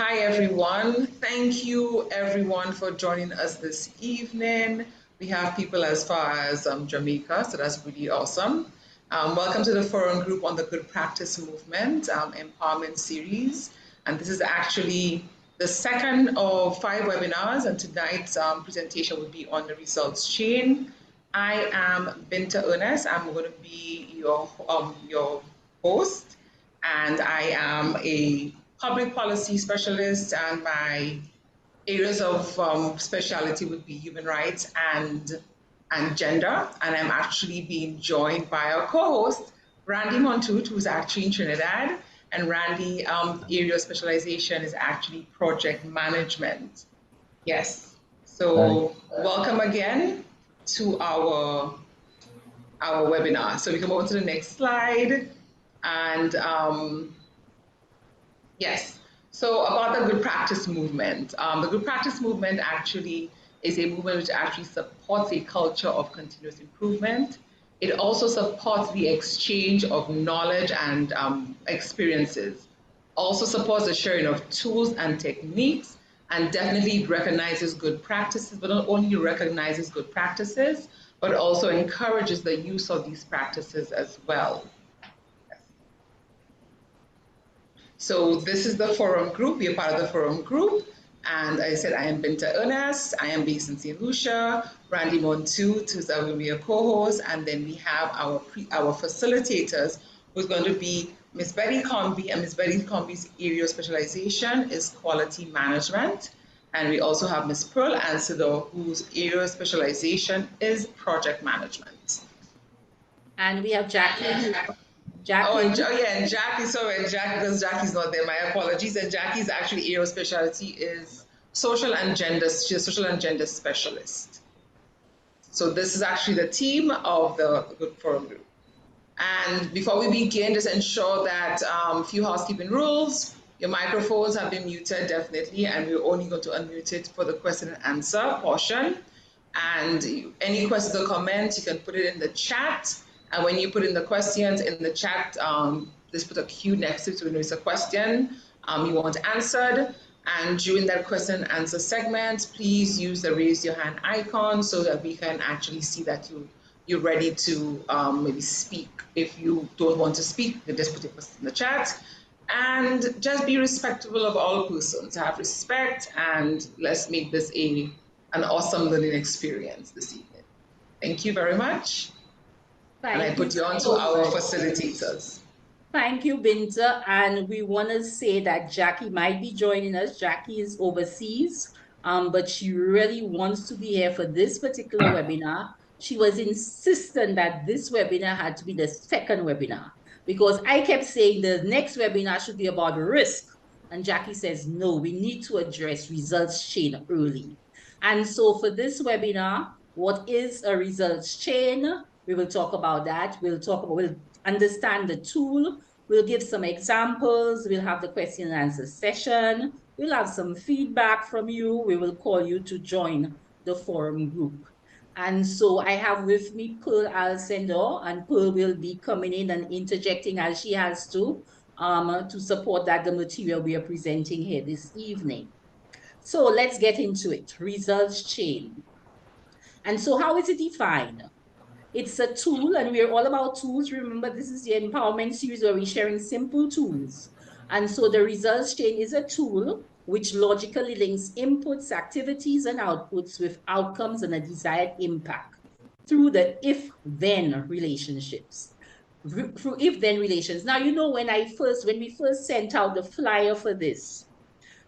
Hi, everyone. Thank you, everyone, for joining us this evening. We have people as far as Jamaica, so that's really awesome. Welcome to the Forum Group on the Good Practice Movement Empowerment Series. And this is actually the second of 5 webinars, and tonight's presentation will be on the results chain. I am Binta Ernest. I'm going to be your host, and I am a public policy specialist, and my areas of specialty would be human rights and gender. And I'm actually being joined by our co-host, Randy Montoot, who's actually in Trinidad. And Randy, area of specialization is actually project management. Yes. So welcome again to our webinar. So we can move on to the next slide. And yes, so about the Good Practice Movement. The Good Practice Movement actually is a movement which actually supports a culture of continuous improvement. It also supports the exchange of knowledge and experiences. Also supports the sharing of tools and techniques, and definitely recognizes good practices, but not only recognizes good practices, but also encourages the use of these practices as well. So this is the forum group. We are part of the forum group. And I said, I am Binta Ernest. I am based in St. Lucia. Randy Montoot, who's going to be a co-host. And then we have our facilitators, who's going to be Ms. Betty Comby. And Ms. Betty Comby's area of specialization is quality management. And we also have Ms. Pearl Ansido, whose area of specialization is project management. And we have Jackie. And Jackie, sorry, because Jackie's not there, my apologies. And Jackie's actually area of specialty is social and gender, she's a social and gender specialist. So this is actually the team of the Good Forum Group. And before we begin, just ensure that a few housekeeping rules. Your microphones have been muted, definitely, and we're only going to unmute it for the question and answer portion. And any questions or comments, you can put it in the chat. And when you put in the questions in the chat, just put a Q next to it when there's a question you want answered. And during that question and answer segment, please use the raise your hand icon so that we can actually see that you're ready to maybe speak. If you don't want to speak, you can just put it in the chat. And just be respectful of all persons. Have respect, and let's make this an awesome learning experience this evening. Thank you very much. And I put you on to our facilitators. Thank you, Binta. And we want to say that Jackie might be joining us. Jackie is overseas, but she really wants to be here for this particular webinar. She was insistent that this webinar had to be the second webinar, because I kept saying the next webinar should be about risk. And Jackie says, no, we need to address results chain early. And so for this webinar, what is a results chain? We will talk about that. We'll understand the tool. We'll give some examples. We'll have the question and answer session. We'll have some feedback from you. We will call you to join the forum group. And so I have with me Pearl Alcindor, and Pearl will be coming in and interjecting as she has to support the material we are presenting here this evening. So let's get into it. Results chain. And so how is it defined? It's a tool, and we're all about tools. Remember, this is the empowerment series where we're sharing simple tools. And so the results chain is a tool which logically links inputs, activities, and outputs with outcomes and a desired impact through the if-then relationships. Through if-then relations. Now, you know, when we first sent out the flyer for this,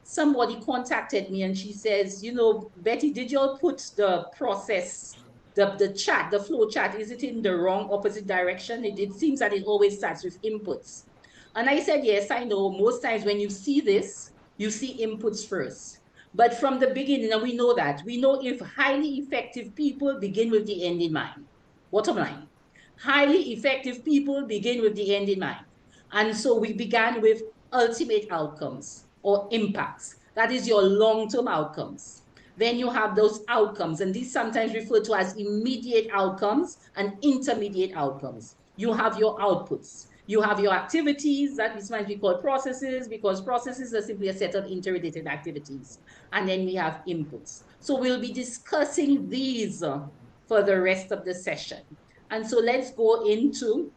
somebody contacted me and she says, you know, Betty, did you all put the process, the flow chart, is it in the wrong opposite direction? It seems that it always starts with inputs. And I said, yes, I know. Most times when you see this, you see inputs first. But from the beginning, and we know that, we know if highly effective people begin with the end in mind. Bottom line, highly effective people begin with the end in mind. And so we began with ultimate outcomes or impacts. That is your long-term outcomes. Then you have those outcomes, and these sometimes referred to as immediate outcomes and intermediate outcomes. You have your outputs. You have your activities, that this might be called processes, because processes are simply a set of interrelated activities. And then we have inputs. So we'll be discussing these for the rest of the session. And so let's go into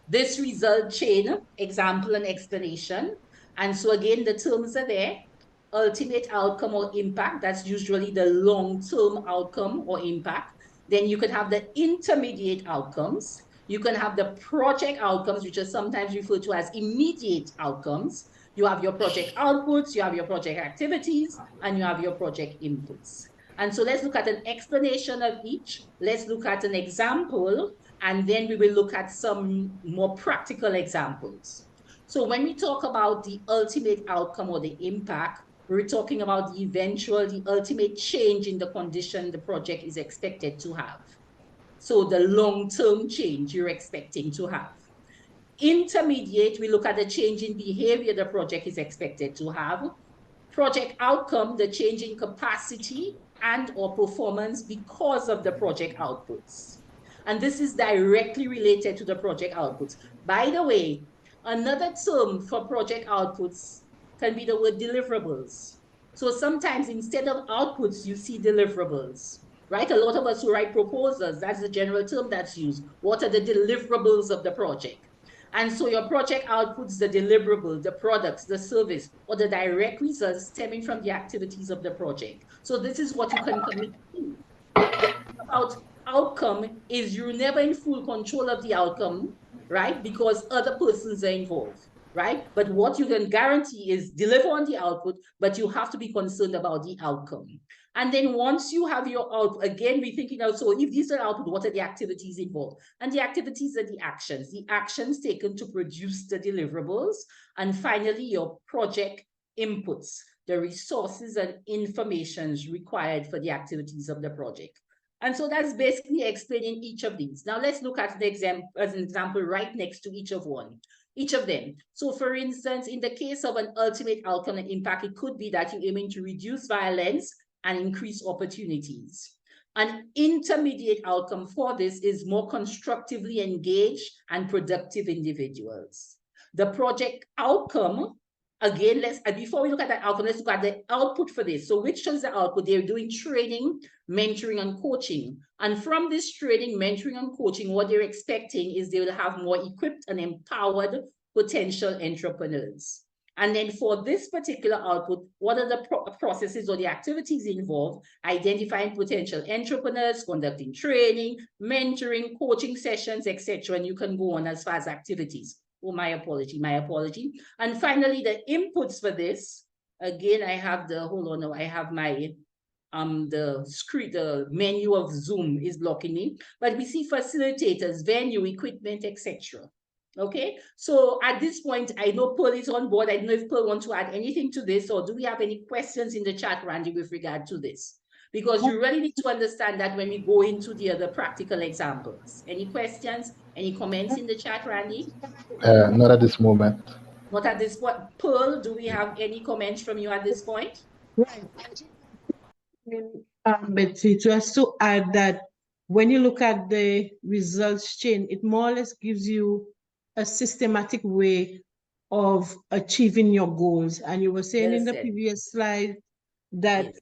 this result chain example and explanation. And so again, the terms are there. Ultimate outcome or impact, that's usually the long-term outcome or impact. Then you could have the intermediate outcomes. You can have the project outcomes, which are sometimes referred to as immediate outcomes. You have your project outputs, you have your project activities, and you have your project inputs. And so let's look at an explanation of each. Let's look at an example, and then we will look at some more practical examples. So when we talk about the ultimate outcome or the impact, we're talking about the eventual, the ultimate change in the condition the project is expected to have. So the long-term change you're expecting to have. Intermediate, we look at the change in behavior the project is expected to have. Project outcome, the change in capacity and or performance because of the project outputs. And this is directly related to the project outputs. By the way, another term for project outputs can be the word deliverables. So sometimes instead of outputs, you see deliverables, right? A lot of us who write proposals, that's the general term that's used. What are the deliverables of the project? And so your project outputs, the deliverable, the products, the service, or the direct results stemming from the activities of the project. So this is what you can commit to. About outcome is you're never in full control of the outcome, right? Because other persons are involved, right? But what you can guarantee is deliver on the output, but you have to be concerned about the outcome. And then once you have your output, again, we're thinking out, so if these are output, what are the activities involved? And the activities are the actions taken to produce the deliverables. And finally, your project inputs, the resources and informations required for the activities of the project. And so that's basically explaining each of these. Now let's look at the example as an example right next to each of them. So for instance, in the case of an ultimate outcome and impact, it could be that you're aiming to reduce violence and increase opportunities. An intermediate outcome for this is more constructively engaged and productive individuals. The project outcome, again, before we look at that outcome, let's look at the output for this. So which is the output? They're doing training, mentoring, and coaching. And from this training, mentoring, and coaching, what they're expecting is they will have more equipped and empowered potential entrepreneurs. And then for this particular output, what are the processes or the activities involved? Identifying potential entrepreneurs, conducting training, mentoring, coaching sessions, etc. And you can go on as far as activities. Oh, my apology. And finally, the inputs for this, again, I have I have my, the screen, the menu of Zoom is blocking me, but we see facilitators, venue, equipment, etc. Okay, so at this point, I know Pearl is on board. I don't know if Pearl wants to add anything to this, or do we have any questions in the chat, Randy, with regard to this? Because you really need to understand that when we go into the other practical examples. Any questions, any comments in the chat, Randy? Not at this moment. Not at this point. Pearl, do we have any comments from you at this point? Right. Betsy, just to add that when you look at the results chain, it more or less gives you a systematic way of achieving your goals. And you were saying in the previous slide that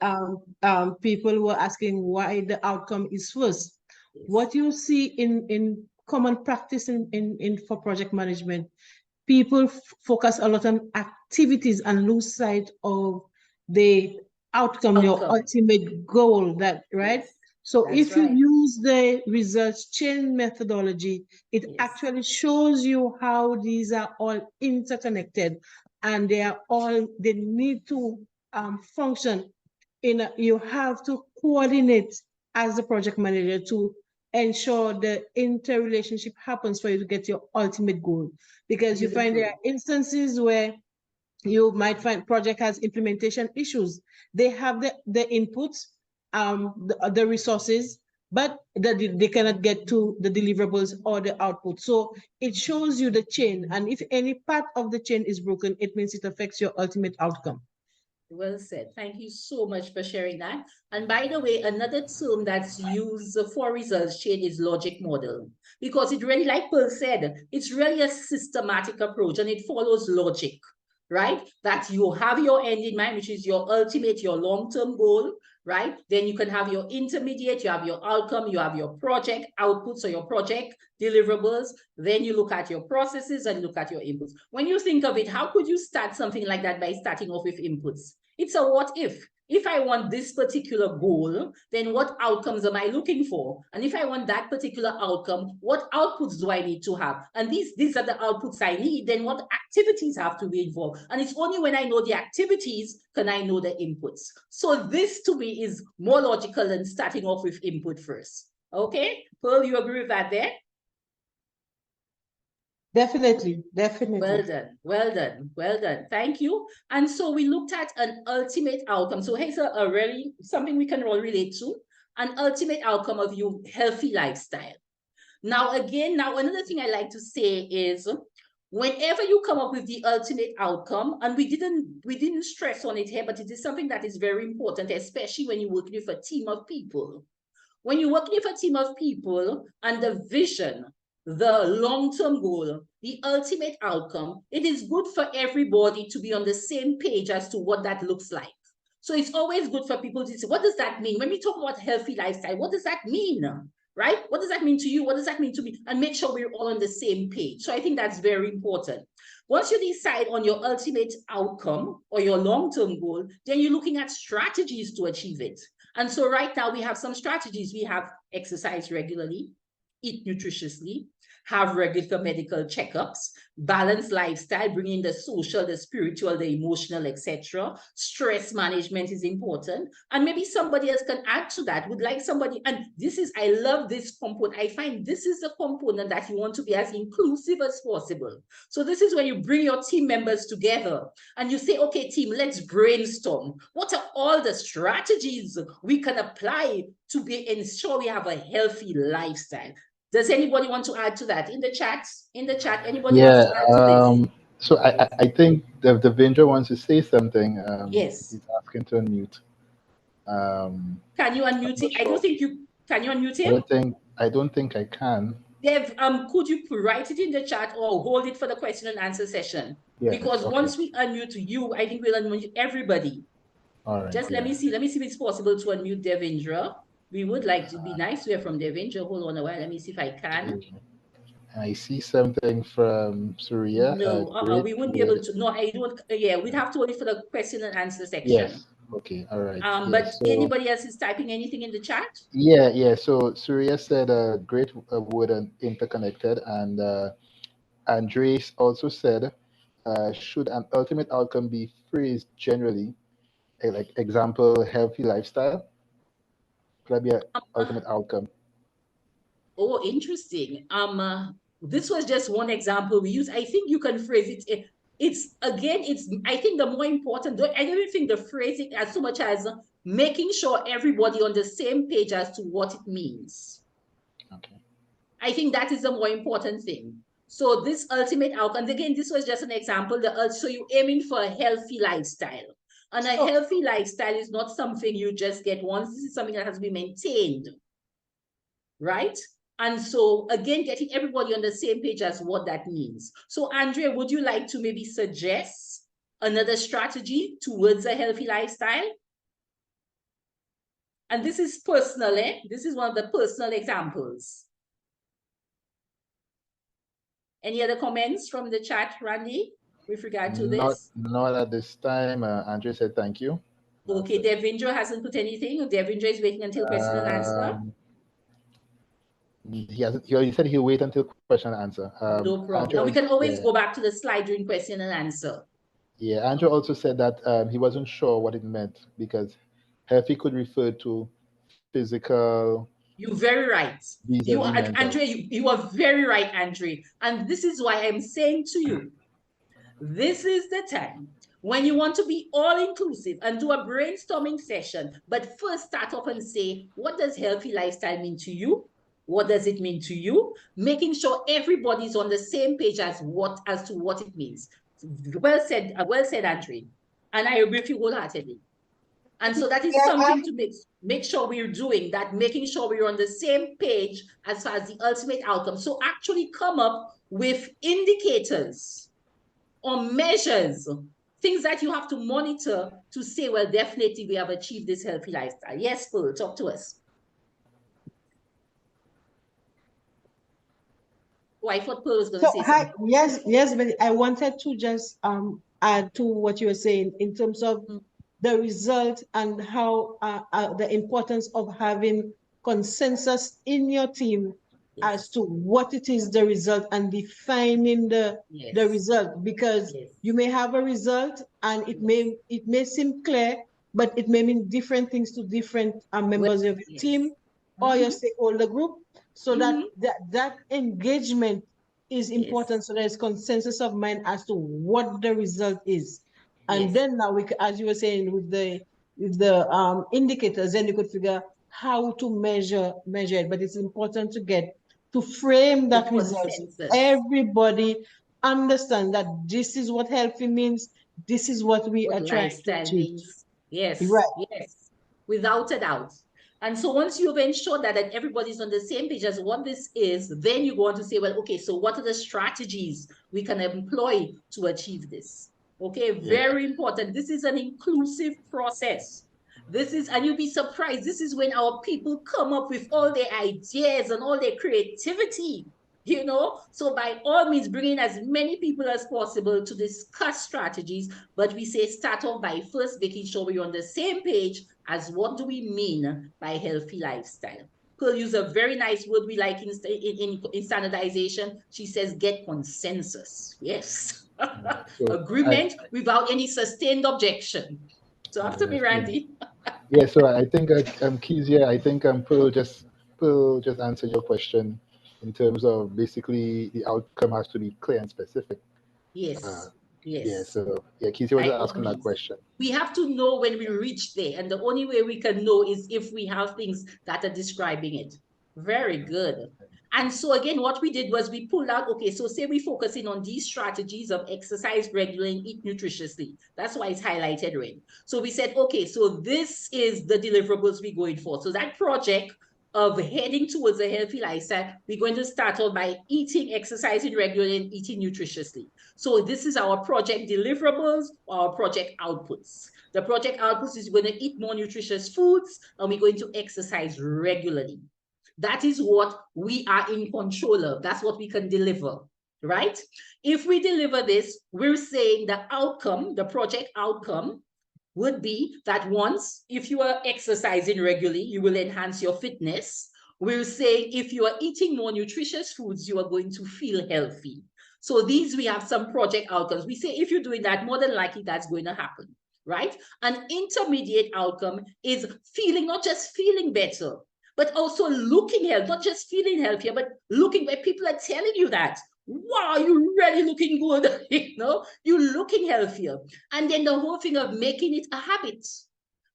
people were asking why the outcome is first. What you see in common practice for project management, people focus a lot on activities and lose sight of the outcome, your ultimate goal, right? So if you use the results chain methodology, it actually shows you how these are all interconnected, and they need to function you have to coordinate as the project manager to ensure the interrelationship happens for you to get your ultimate goal. Because you find there are instances where you might find project has implementation issues. They have the inputs, the resources, but they cannot get to the deliverables or the output. So it shows you the chain. And if any part of the chain is broken, it means it affects your ultimate outcome. Well said. Thank you so much for sharing that. And by the way, another term that's used for results chain is logic model, because it really, like Pearl said, it's really a systematic approach and it follows logic, right? That you have your end in mind, which is your ultimate, your long-term goal, right? Then you can have your intermediate, you have your outcome, you have your project outputs or your project deliverables. Then you look at your processes and look at your inputs. When you think of it, how could you start something like that by starting off with inputs? It's a what if. If I want this particular goal, then what outcomes am I looking for? And if I want that particular outcome, what outputs do I need to have? And these are the outputs I need. Then what activities have to be involved? And it's only when I know the activities can I know the inputs. So this to me is more logical than starting off with input first. Okay, Pearl, you agree with that there? Definitely, definitely. Well done, well done, well done. Thank you. And so we looked at an ultimate outcome. So here's a really something we can all relate to, an ultimate outcome of your healthy lifestyle. Now, again, another thing I like to say is whenever you come up with the ultimate outcome, and we didn't stress on it here, but it is something that is very important, especially when you work with a team of people. When you work with a team of people and the vision, the long-term goal, the ultimate outcome, it is good for everybody to be on the same page as to what that looks like. So it's always good for people to say, what does that mean? When we talk about healthy lifestyle, what does that mean? Right? What does that mean to you? What does that mean to me? And make sure we're all on the same page. So I think that's very important. Once you decide on your ultimate outcome or your long-term goal, then you're looking at strategies to achieve it. And so right now we have some strategies. We have exercise regularly, eat nutritiously, have regular medical checkups, balanced lifestyle, bringing the social, the spiritual, the emotional, etc. Stress management is important. And maybe somebody else can add to that, would like somebody, and this is, I love this component. I find this is a component that you want to be as inclusive as possible. So this is when you bring your team members together and you say, okay, team, let's brainstorm. What are all the strategies we can apply to ensure we have a healthy lifestyle? Does anybody want to add to that in the chat? Anybody Yeah. wants to add to this? So I think the Devendra wants to say something. Yes. He's asking to unmute. Can you unmute him? I don't think you can. You unmute him? I don't think I can. Dev, could you write it in the chat or hold it for the question and answer session? Yes, because okay. once we unmute you, I think we'll unmute everybody. All right. Just let me see. Let me see if it's possible to unmute Devendra. We would like to be nice to hear from Devendra. Hold on a while. Let me see if I can. I see something from Surya. No, we wouldn't be able to. No, I don't. Yeah, we'd have to wait for the question and answer section. Yes. Okay. All right. But so, anybody else is typing anything in the chat? Yeah. So Surya said a great word and interconnected, and Andres also said, should an ultimate outcome be phrased generally, like example, healthy lifestyle? Could that be an ultimate outcome? Oh, interesting. This was just one example we use. I think you can phrase it. I think the more important, I don't even think the phrasing as so much as making sure everybody on the same page as to what it means. Okay. I think that is the more important thing. So this ultimate outcome, again, this was just an example. So you're aiming for a healthy lifestyle. And a healthy lifestyle is not something you just get once. This is something that has to be maintained, right? And so, again, getting everybody on the same page as what that means. So, Andrea, would you like to maybe suggest another strategy towards a healthy lifestyle? And this is personal, eh? This is one of the personal examples. Any other comments from the chat, Randy, with regard to this? Not at this time. Andrea said thank you. Okay, Devendra hasn't put anything. Devendra is waiting until question and answer. He said he'll wait until question and answer. No problem. Now we can always go back to the slide during question and answer. Yeah, Andrew also said that he wasn't sure what it meant because healthy could refer to physical. You're very right. Andre, you are very right, Andre. And this is why I'm saying to you, this is the time when you want to be all-inclusive and do a brainstorming session, but first start off and say, what does healthy lifestyle mean to you? What does it mean to you? Making sure everybody's on the same page as to what it means. Well said, Andre. And I agree with you wholeheartedly. And so that is Yeah, something to make sure we're doing, that making sure we're on the same page as far as the ultimate outcome. So actually come up with indicators or measures, things that you have to monitor to say, well, definitely we have achieved this healthy lifestyle. Yes, Pearl, talk to us. Oh, I thought Pearl was going to say something. Yes, but I wanted to just add to what you were saying in terms of the result and how the importance of having consensus in your team as to what it is the result and defining the result, because you may have a result and it may seem clear, but it may mean different things to different members of your team or your stakeholder group. So that engagement is important. So there's consensus of mind as to what the result is. And then now as you were saying, with the indicators, then you could figure how to measure it. But it's important to frame that result. Everybody understand that this is what healthy means. This is what we are trying to achieve. Yes, right. Yes, without a doubt. And so once you've ensured that everybody's on the same page as what this is, then you go on to say, well, okay, so what are the strategies we can employ to achieve this? Okay, very important. This is an inclusive process. And you'll be surprised, this is when our people come up with all their ideas and all their creativity. So by all means, bring in as many people as possible to discuss strategies, but we say start off by first making sure we're on the same page as what do we mean by healthy lifestyle. Pearl used a very nice word we like in standardization. She says, get consensus. Yes. Agreement without any sustained objection. So after me, Randy. Yeah, so I think Kezia, I think Pearl just answered your question in terms of basically the outcome has to be clear and specific. Yes. Yeah, so Kezia was asking that question. We have to know when we reach there, and the only way we can know is if we have things that are describing it. Very good. And so again, what we did was we pulled out, okay, so say we're focusing on these strategies of exercise regularly and eat nutritiously. That's why it's highlighted red. So we said, okay, so this is the deliverables we're going for. So that project of heading towards a healthy lifestyle, we're going to start out by exercising regularly and eating nutritiously. So this is our project deliverables, our project outputs. The project outputs is we're going to eat more nutritious foods and we're going to exercise regularly. That is what we are in control of. That's what we can deliver, right? If we deliver this, we're saying the outcome, the project outcome, would be that once, if you are exercising regularly, you will enhance your fitness. We're saying if you are eating more nutritious foods, you are going to feel healthy. So these, we have some project outcomes. We say if you're doing that, more than likely that's going to happen, right? An intermediate outcome is feeling, not just feeling better, but also looking healthy, not just feeling healthier, but looking where people are telling you that, wow, you're really looking good, you're looking healthier. And then the whole thing of making it a habit.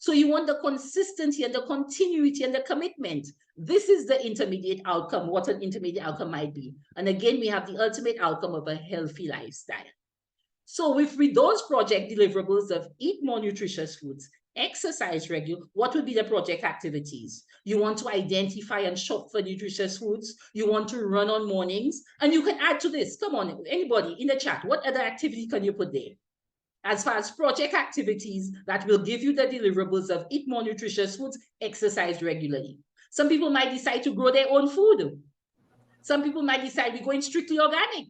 So you want the consistency and the continuity and the commitment. This is the intermediate outcome, what an intermediate outcome might be. And again, we have the ultimate outcome of a healthy lifestyle. So with those project deliverables of eat more nutritious foods, exercise regularly, what would be the project activities? You want to identify and shop for nutritious foods. You want to run on mornings. And you can add to this. Come on, anybody in the chat, what other activity can you put there? As far as project activities that will give you the deliverables of eat more nutritious foods, exercise regularly. Some people might decide to grow their own food. Some people might decide we're going strictly organic.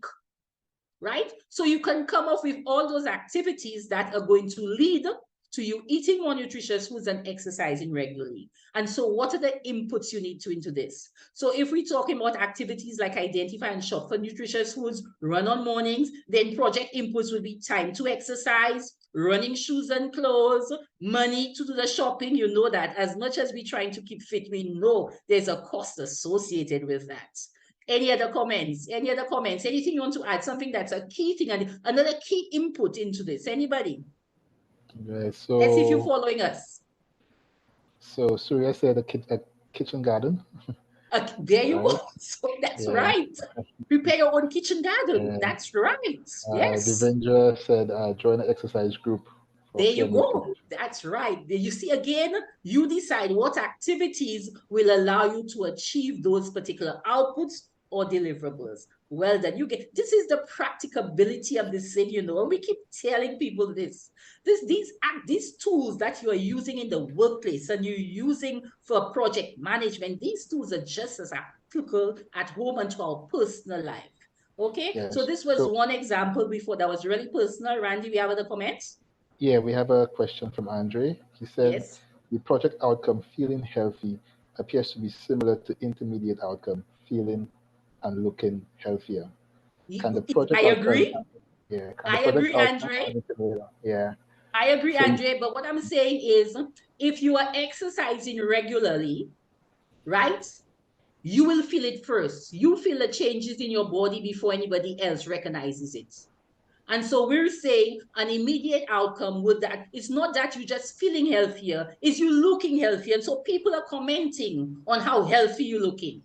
Right? So you can come up with all those activities that are going to lead to you eating more nutritious foods and exercising regularly. And so what are the inputs you need to into this? So if we're talking about activities like identify and shop for nutritious foods, run on mornings, then project inputs will be time to exercise, running shoes and clothes, money to do the shopping. You know that as much as we're trying to keep fit, we know there's a cost associated with that. Any other comments? Any other comments? Anything you want to add? Something that's a key thing and another key input into this? Anybody? Yeah, so let's see if you're following us. So Surya said a kitchen garden. There you go. So that's right. Prepare your own kitchen garden. That's right. Yes. Devendra said join an exercise group. for There you peer go. motivation. That's right. You see, again, you decide what activities will allow you to achieve those particular outputs or deliverables. Well done. You get this is the practicability of this thing, you know. And we keep telling people this. These tools that you are using in the workplace and you're using for project management, these tools are just as applicable at home and to our personal life. Okay, Yes. so this was So one example before that was really personal. Randy, we have other comments? yeah, we have a question from Andre. He said Yes. the project outcome feeling healthy appears to be similar to intermediate outcome feeling and looking healthier. Can the project I outcome agree. yeah, can the I project agree, outcome Andre. and intermediate yeah. I agree, So Andre. But what I'm saying is, if you are exercising regularly, right, you will feel it first. You feel the changes in your body before anybody else recognizes it. And so we're saying an immediate outcome would that it's not that you're just feeling healthier, it's you looking healthier. And so people are commenting on how healthy you're looking.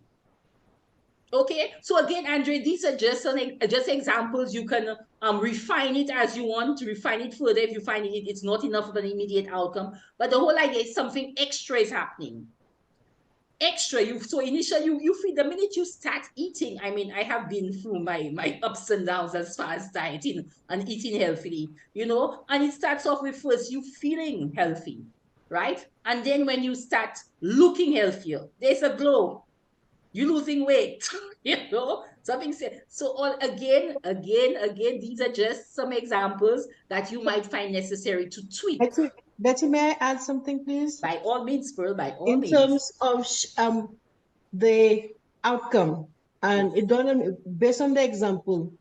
Okay, so again, Andre, these are just examples. You can refine it as you want to refine it further if you find it's not enough of an immediate outcome. But the whole idea is something extra is happening. Extra, so initially you feel the minute you start eating. I mean, I have been through my ups and downs as far as dieting and eating healthily, you know, and it starts off with first you feeling healthy, right? And then when you start looking healthier, there's a glow. You're losing weight, you know, something said. So all again, these are just some examples that you might find necessary to tweak. Betty, may I add something, please? By all means, Pearl, by all In means. terms of the outcome, and it done based on the example,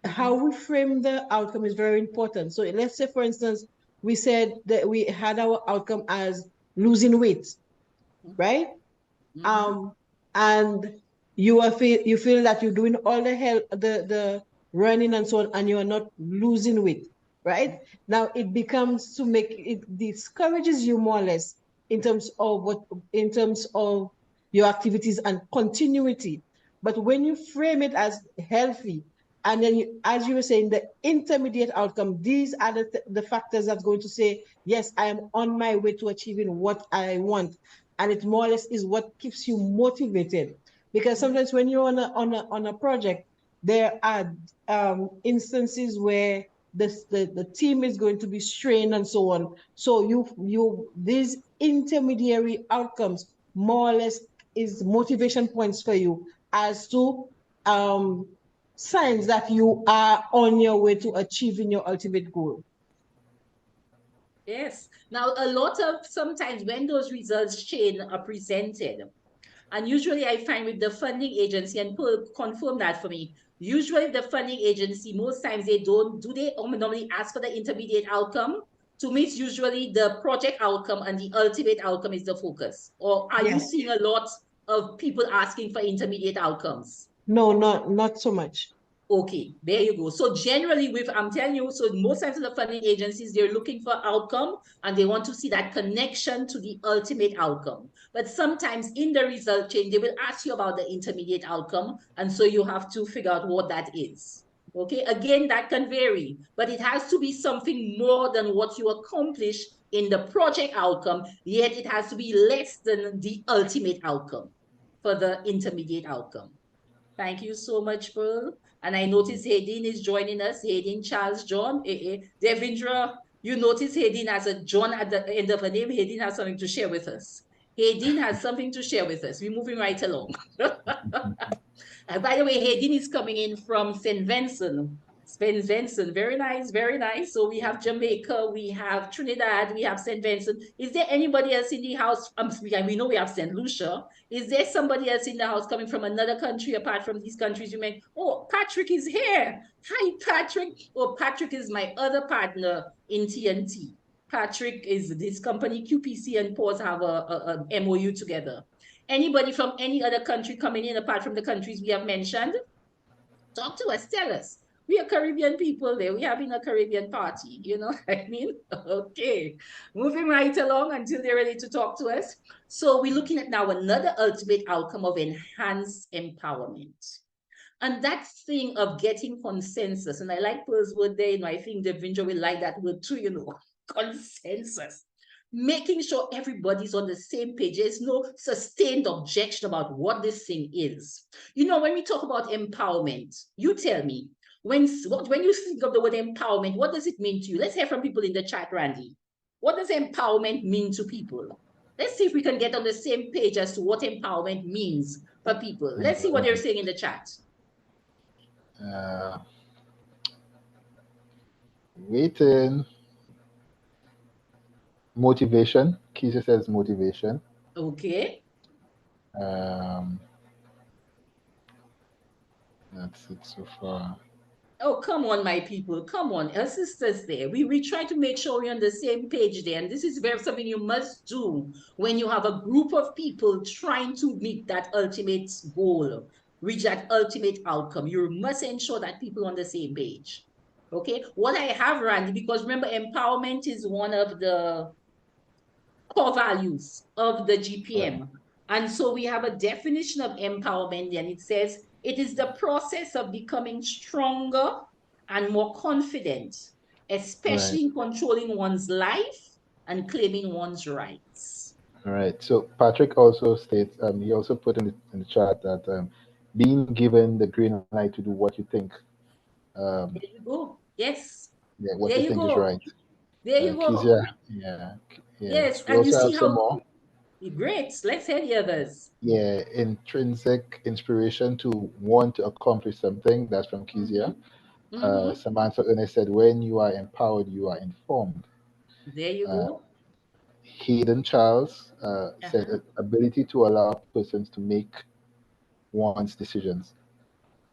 how we frame the outcome is very important. So let's say, for instance, we said that we had our outcome as losing weight, right? And you feel that you're doing all the running and so on, and you're not losing weight, right? Now it becomes to make it discourages you more or less in terms of your activities and continuity. But when you frame it as healthy, and then as you were saying, the intermediate outcome, these are the factors that's going to say, yes, I am on my way to achieving what I want. And it more or less is what keeps you motivated. Because sometimes when you're on a project, there are instances where the team is going to be strained and so on. So these intermediary outcomes more or less is motivation points for you as to signs that you are on your way to achieving your ultimate goal. Yes. Now, sometimes when those results chain are presented, and usually I find with the funding agency, and confirm that for me, usually the funding agency, most times they don't, do they normally ask for the intermediate outcome? To me, it's usually the project outcome and the ultimate outcome is the focus. Or are you seeing a lot of people asking for intermediate outcomes? No, not so much. Okay, there you go. So generally I'm telling you, so most times of the funding agencies, they're looking for outcome and they want to see that connection to the ultimate outcome. But sometimes in the result chain, they will ask you about the intermediate outcome. And so you have to figure out what that is. Okay, again, that can vary, but it has to be something more than what you accomplish in the project outcome, yet it has to be less than the ultimate outcome for the intermediate outcome. Thank you so much, Pearl. And I notice Haydeen is joining us. Haydeen Charles John. Devindra, you notice Haydeen has a John at the end of her name. Haydeen has something to share with us. Haydeen has something to share with us. We're moving right along. And by the way, Haydeen is coming in from St. Vincent. St. Vincent, very nice, very nice. So we have Jamaica, we have Trinidad, we have St. Vincent. Is there anybody else in the house? We know we have St. Lucia. Is there somebody else in the house coming from another country apart from these countries you mentioned? Oh, Patrick is here. Hi, Patrick. Oh, Patrick is my other partner in TNT. Patrick is this company, QPC and PAWS have a MOU together. Anybody from any other country coming in apart from the countries we have mentioned? Talk to us, tell us. We are Caribbean people there. We're having a Caribbean party, you know what I mean? Okay, moving right along until they're ready to talk to us. So we're looking at now another ultimate outcome of enhanced empowerment. And that thing of getting consensus, and I like Pearl's word there, I think Devindra will like that word too, consensus, making sure everybody's on the same page. There's no sustained objection about what this thing is. You know, when we talk about empowerment, you tell me, when you think of the word empowerment, what does it mean to you? Let's hear from people in the chat, Randy. What does empowerment mean to people? Let's see if we can get on the same page as to what empowerment means for people. Let's see what they're saying in the chat. Waiting. Motivation. Keisha says motivation. Okay. That's it so far. Oh, come on, my people. Come on. Our sisters there. We try to make sure we're on the same page there. And this is very something you must do when you have a group of people trying to meet that ultimate goal, reach that ultimate outcome. You must ensure that people are on the same page. Okay. What I have, Randy, because remember, empowerment is one of the core values of the GPM. Right. And so we have a definition of empowerment, and it says it is the process of becoming stronger and more confident, especially in controlling one's life and claiming one's rights. All right. So Patrick also states, he also put in the chat that being given the green light to do what you think. There you go. Yes. Yeah, what you think is right. There you go. Kezia, yeah. Yes, we and you also see have some more. Great. Let's hear the others. Yeah, intrinsic inspiration to want to accomplish something. That's from Kezia. Samantha Ernest said, when you are empowered, you are informed. There you go. Hayden Charles said, ability to allow persons to make one's decisions.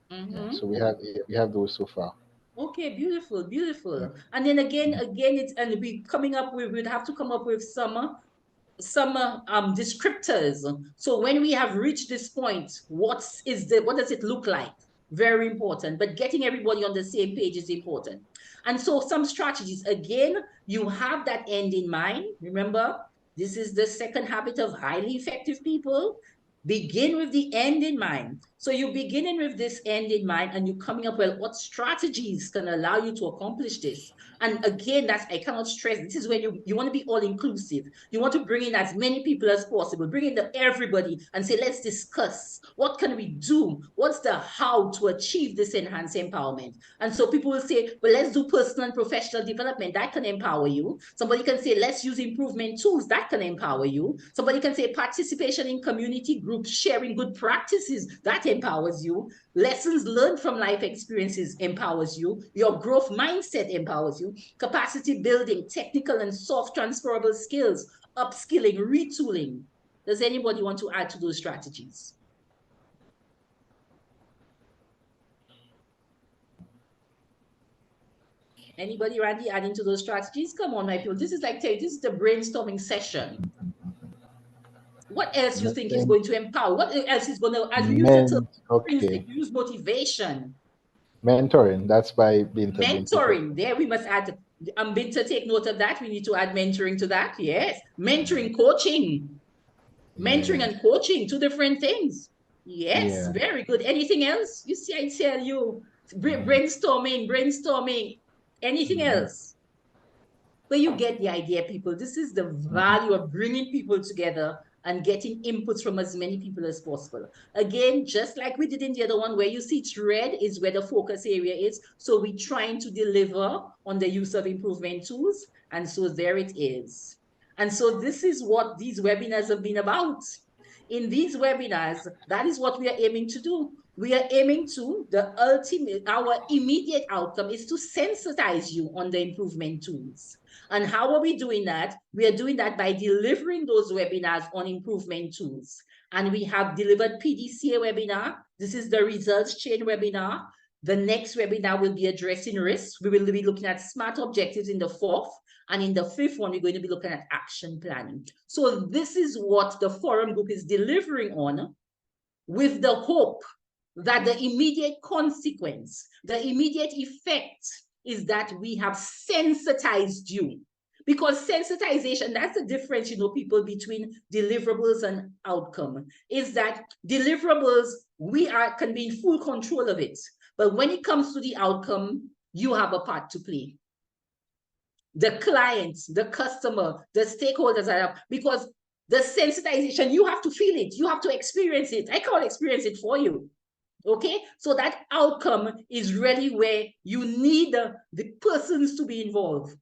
Yeah, so we have those so far. Okay, beautiful, beautiful. Yeah. And then again, it's, and we coming up with, we'd have to come up with some descriptors. So when we have reached this point, what does it look like? Very important, but getting everybody on the same page is important. And so some strategies, again, you have that end in mind. Remember, this is the second habit of highly effective people. Begin with the end in mind. So you're beginning with this end in mind, and you're coming up with what strategies can allow you to accomplish this. And again, I cannot stress, this is when you want to be all inclusive. You want to bring in as many people as possible, bring in everybody and say, let's discuss. What can we do? What's the how to achieve this enhanced empowerment? And so people will say, well, let's do personal and professional development. That can empower you. Somebody can say, let's use improvement tools. That can empower you. Somebody can say participation in community groups, sharing good practices. That empowers you. Lessons learned from life experiences empowers you. Your growth mindset empowers you. Capacity building, technical and soft transferable skills, upskilling, retooling. Does anybody want to add to those strategies? Anybody, Randy, adding to those strategies? Come on, my people. This is like, this is the brainstorming session. What else you think is going to empower? What else is going to, as we use the term, use motivation? Mentoring, that's by Binta. Mentoring, there we must add, Binta, take note of that. We need to add mentoring to that, yes. Mentoring, coaching. Mentoring and coaching, two different things. Yes, very good. Anything else? You see, I tell you, brainstorming. Anything else? But you get the idea, people. This is the value of bringing people together and getting inputs from as many people as possible. Again, just like we did in the other one, where you see it's red is where the focus area is. So we're trying to deliver on the use of improvement tools. And so there it is. And so this is what these webinars have been about. In these webinars, that is what we are aiming to do. We are aiming to, our immediate outcome is to sensitize you on the improvement tools. And how are we doing that? We are doing that by delivering those webinars on improvement tools. And we have delivered PDCA webinar. This is the results chain webinar. The next webinar will be addressing risks. We will be looking at SMART objectives in the 4th. And in the 5th one, we're going to be looking at action planning. So this is what the forum group is delivering on, with the hope that the immediate consequence, the immediate effect is that we have sensitized you. Because sensitization, that's the difference, people, between deliverables and outcome, is that deliverables, can be in full control of it. But when it comes to the outcome, you have a part to play. the clients, the customer, the stakeholders are, because the sensitization, you have to feel it, you have to experience it. I can't experience it for you. Okay, so that outcome is really where you need the persons to be involved,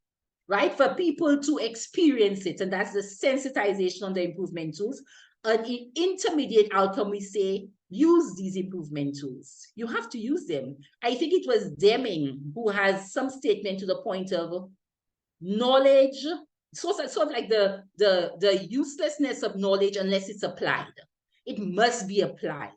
right? For people to experience it, and that's the sensitization on the improvement tools. An intermediate outcome, we say, use these improvement tools. You have to use them. I think it was Deming who has some statement to the point of knowledge, sort of like the uselessness of knowledge unless it's applied. It must be applied.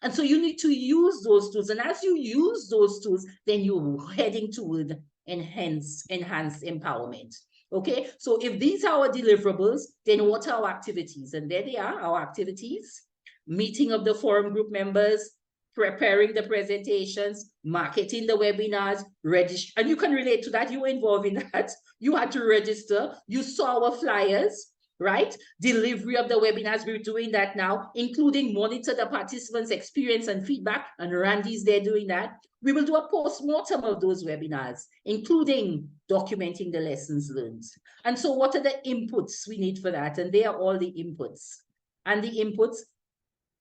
And so you need to use those tools. And as you use those tools, then you're heading toward enhanced empowerment. Okay, so if these are our deliverables, then what are our activities? And there they are, our activities: meeting of the forum group members, preparing the presentations, marketing the webinars, register. And you can relate to that. You were involved in that. You had to register. You saw our flyers, right? Delivery of the webinars, we're doing that now, including monitor the participants' experience and feedback, and Randy's there doing that. We will do a post-mortem of those webinars, including documenting the lessons learned. And so what are the inputs we need for that? And they are all the inputs. And the inputs,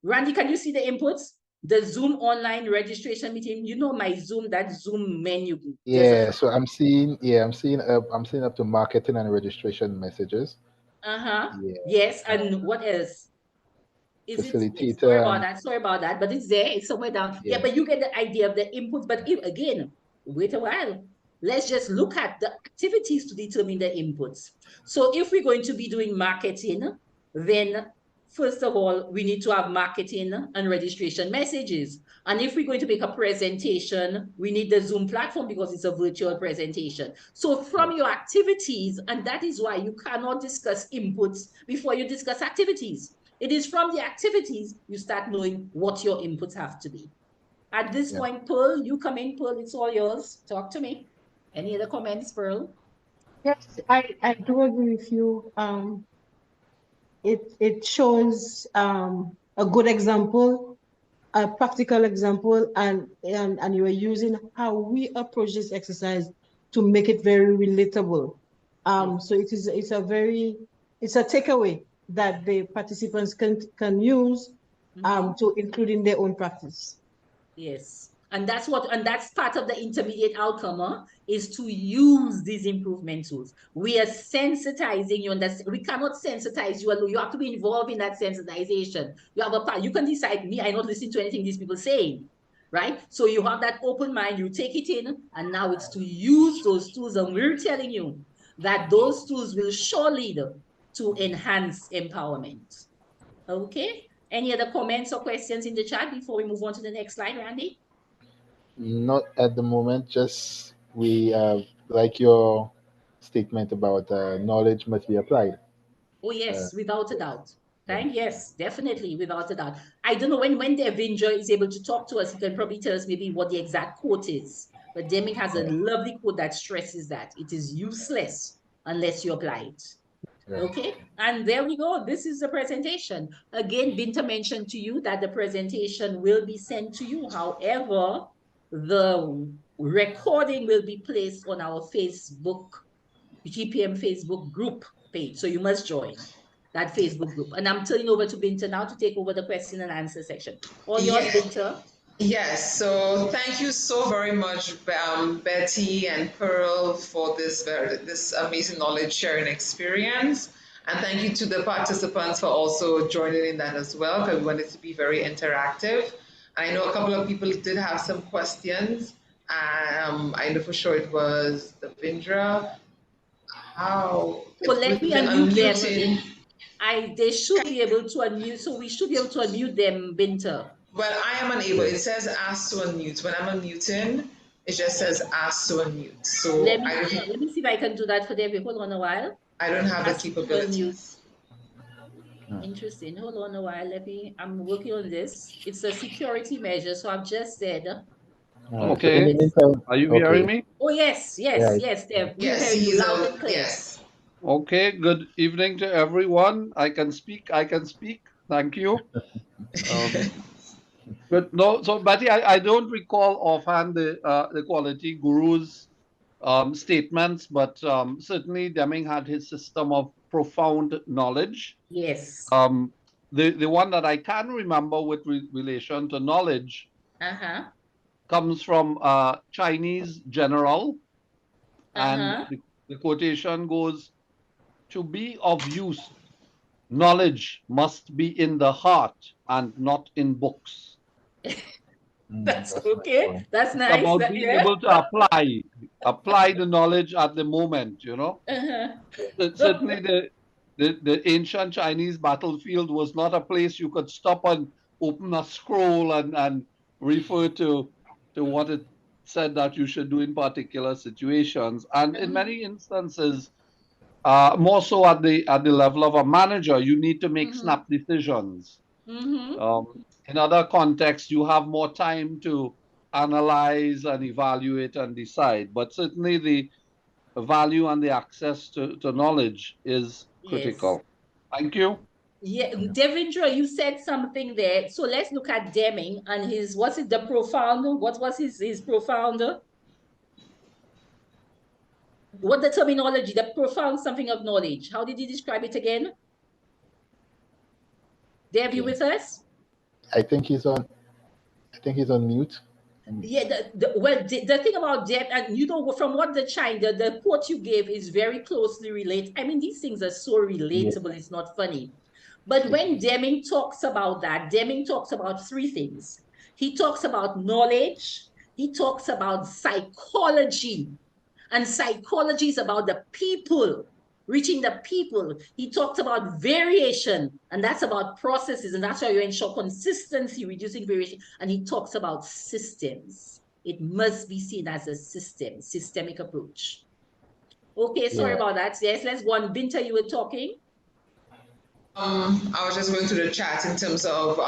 Randy, can you see the inputs? The Zoom online registration meeting, you know my Zoom, that Zoom menu. Yeah, so I'm seeing up to marketing and registration messages. Yeah. Yes, and what else? Facilitator. Sorry about that, but it's there, it's somewhere down. Yeah, but you get the idea of the input. But again, wait a while. Let's just look at the activities to determine the inputs. So if we're going to be doing marketing, then first of all, we need to have marketing and registration messages. And if we're going to make a presentation, we need the Zoom platform because it's a virtual presentation. So from your activities, and that is why you cannot discuss inputs before you discuss activities. It is from the activities you start knowing what your inputs have to be. At this point, Pearl, you come in. Pearl, it's all yours. Talk to me. Any other comments, Pearl? Yes, I do agree with you. It shows a good example, a practical example, and you are using how we approach this exercise to make it very relatable. So it's a takeaway that the participants can use to include in their own practice. Yes. And that's part of the intermediate outcome, is to use these improvement tools. We are sensitizing you on that. We cannot sensitize you alone. You have to be involved in that sensitization. You have a part. You can decide, me, I not listen to anything these people saying, right? So you have that open mind, you take it in, and now it's to use those tools. And we're telling you that those tools will surely lead to enhance empowerment. Okay? Any other comments or questions in the chat before we move on to the next slide, Randy? Not at the moment. Just we like your statement about knowledge must be applied. Oh yes, without a doubt. Right? Yes, definitely, without a doubt. I don't know when Devendra is able to talk to us, he can probably tell us maybe what the exact quote is. But Deming has a lovely quote that stresses that it is useless unless you apply it. Okay, and there we go. This is the presentation. Again, Binta mentioned to you that the presentation will be sent to you. However, the recording will be placed on our Facebook, GPM Facebook group page. So you must join that Facebook group. And I'm turning over to Binta now to take over the question and answer section. All yours, Binta. Yes, so thank you so very much, Betty and Pearl, for this amazing knowledge sharing experience. And thank you to the participants for also joining in that as well, because we wanted to be very interactive. I know a couple of people did have some questions. I know for sure it was Devendra. Well, let me unmute them. They should be able to unmute, so we should be able to unmute them, Binta. Well, I am unable. It says ask to unmute. When I'm unmuting, it just says ask to unmute. So let me see if I can do that for them. Hold on a while. I don't have the capability. Interesting. Hold on a while. I'm working on this. It's a security measure, so I've just said. Okay. Are you hearing me? Oh yes, Dev. Yes, you loud and clear. Yes. Okay. Good evening to everyone. I can speak. Thank you. But no, so Betty, I don't recall offhand the quality gurus statements, but certainly Deming had his system of profound knowledge. Yes. The one that I can remember with relation to knowledge comes from a Chinese general, and the quotation goes, "To be of use, knowledge must be in the heart and not in books." That's okay. That's It's nice. about being able to apply the knowledge at the moment, you know. Certainly the ancient Chinese battlefield was not a place you could stop and open a scroll and refer to what it said that you should do in particular situations. And in many instances, more so at the level of a manager, you need to make snap decisions. In other contexts, you have more time to analyze and evaluate and decide. But certainly the value and the access to knowledge is critical. Yes. Thank you. Yeah, Devendra, you said something there. So let's look at Deming and his, what's it, the profound, what was his profound? What the terminology, the profound something of knowledge. How did he describe it again? Dave, you with us? I think he's on mute. Yeah, the thing about Deb, and you know, from what the quote you gave is very closely related. I mean, these things are so relatable, it's not funny. But when Deming talks about that, Deming talks about three things. He talks about knowledge, he talks about psychology, and psychology is about the people, reaching the people. He talks about variation, and that's about processes, and that's how you ensure consistency, reducing variation. And he talks about systems. It must be seen as a systemic approach. Okay, sorry about that. Yes, let's go on. Binta, you were talking. I was just going through the chat in terms of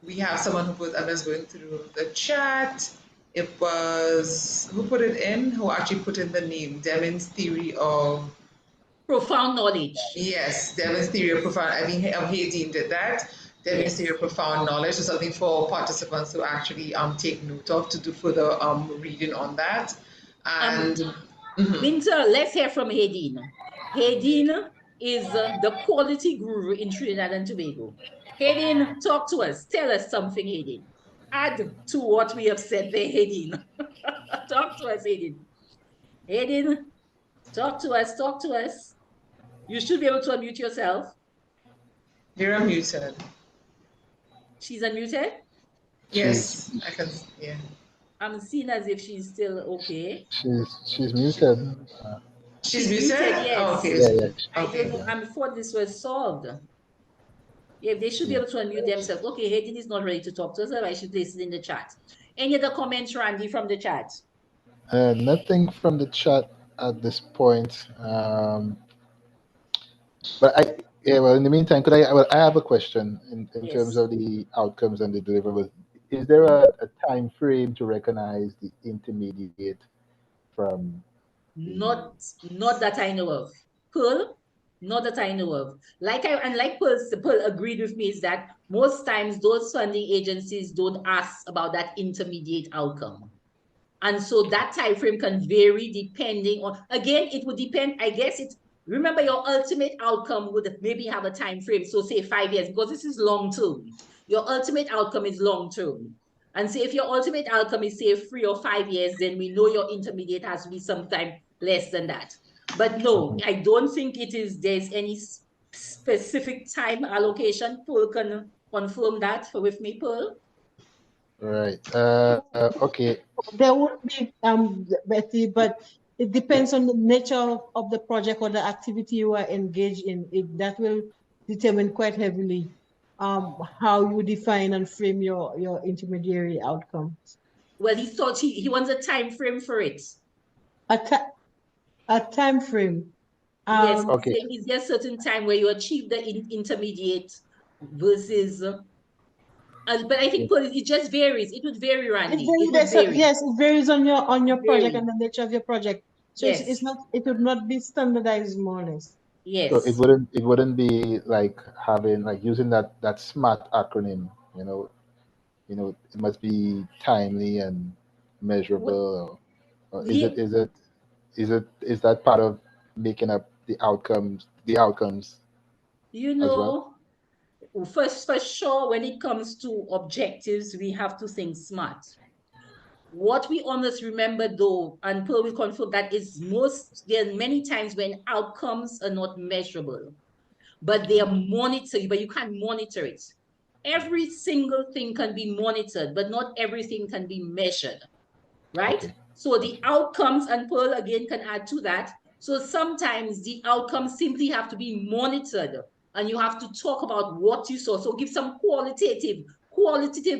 we have someone who put, I was going through the chat. It was, who put it in? Who actually put in the name? Deming's theory of profound knowledge. Yes, Deming's theory of profound, I mean, Haydeen did that. Deming's theory of profound knowledge is something for participants to actually take note of, to do further reading on that. And Binta, let's hear from Haydeen. Haydeen is the quality guru in Trinidad and Tobago. Haydeen, talk to us. Tell us something, Haydeen. Add to what we have said there, Haydeen. Talk to us, Haydeen. Haydeen, talk to us, talk to us. You should be able to unmute yourself. You're unmuted. She's unmuted? Yes, I can, yeah. I'm seeing as if she's still okay. She's muted. She's muted? Yes. Oh, okay. I didn't know, I thought this was solved. Yeah, they should be able to unmute themselves. Okay, Haydeen is not ready to talk to us, I should place it in the chat. Any other comments, Randy, from the chat? Nothing from the chat at this point. But well, in the meantime, I have a question in Yes. terms of the outcomes and the deliverables. Is there a time frame to recognize the intermediate from? Not that I know of. Pearl, not that I know of. Like Pearl agreed with me, is that most times those funding agencies don't ask about that intermediate outcome. And so that time frame can vary depending on, again, it would depend, I guess remember your ultimate outcome would maybe have a time frame. So say 5 years, because this is long term. Your ultimate outcome is long term. And say if your ultimate outcome is say 3 or 5 years, then we know your intermediate has to be sometime less than that. But no, I don't think there's any specific time allocation. Pearl can confirm that with me, Pearl. Right. Okay. There would be, Betty, but it depends on the nature of the project or the activity you are engaged in. That will determine quite heavily how you define and frame your intermediary outcomes. Well, he thought he wants a time frame for it. A time frame. Yes. Okay. Is there a certain time where you achieve the intermediate versus? But I think it just varies. It would vary, Randy. Yes, it varies on your project and the nature of your project. So yes. it would not be standardized more or less. Yes. So it wouldn't be like using that SMART acronym. It must be timely and measurable. Or is it is that part of making up the outcomes You as know, well? for sure, when it comes to objectives, we have to think smart. What we always remember though, and Pearl will confirm that there are many times when outcomes are not measurable, but they are monitored, but you can't monitor it. Every single thing can be monitored, but not everything can be measured, right? Okay. So the outcomes, and Pearl again can add to that. So sometimes the outcomes simply have to be monitored, and you have to talk about what you saw. So give some qualitative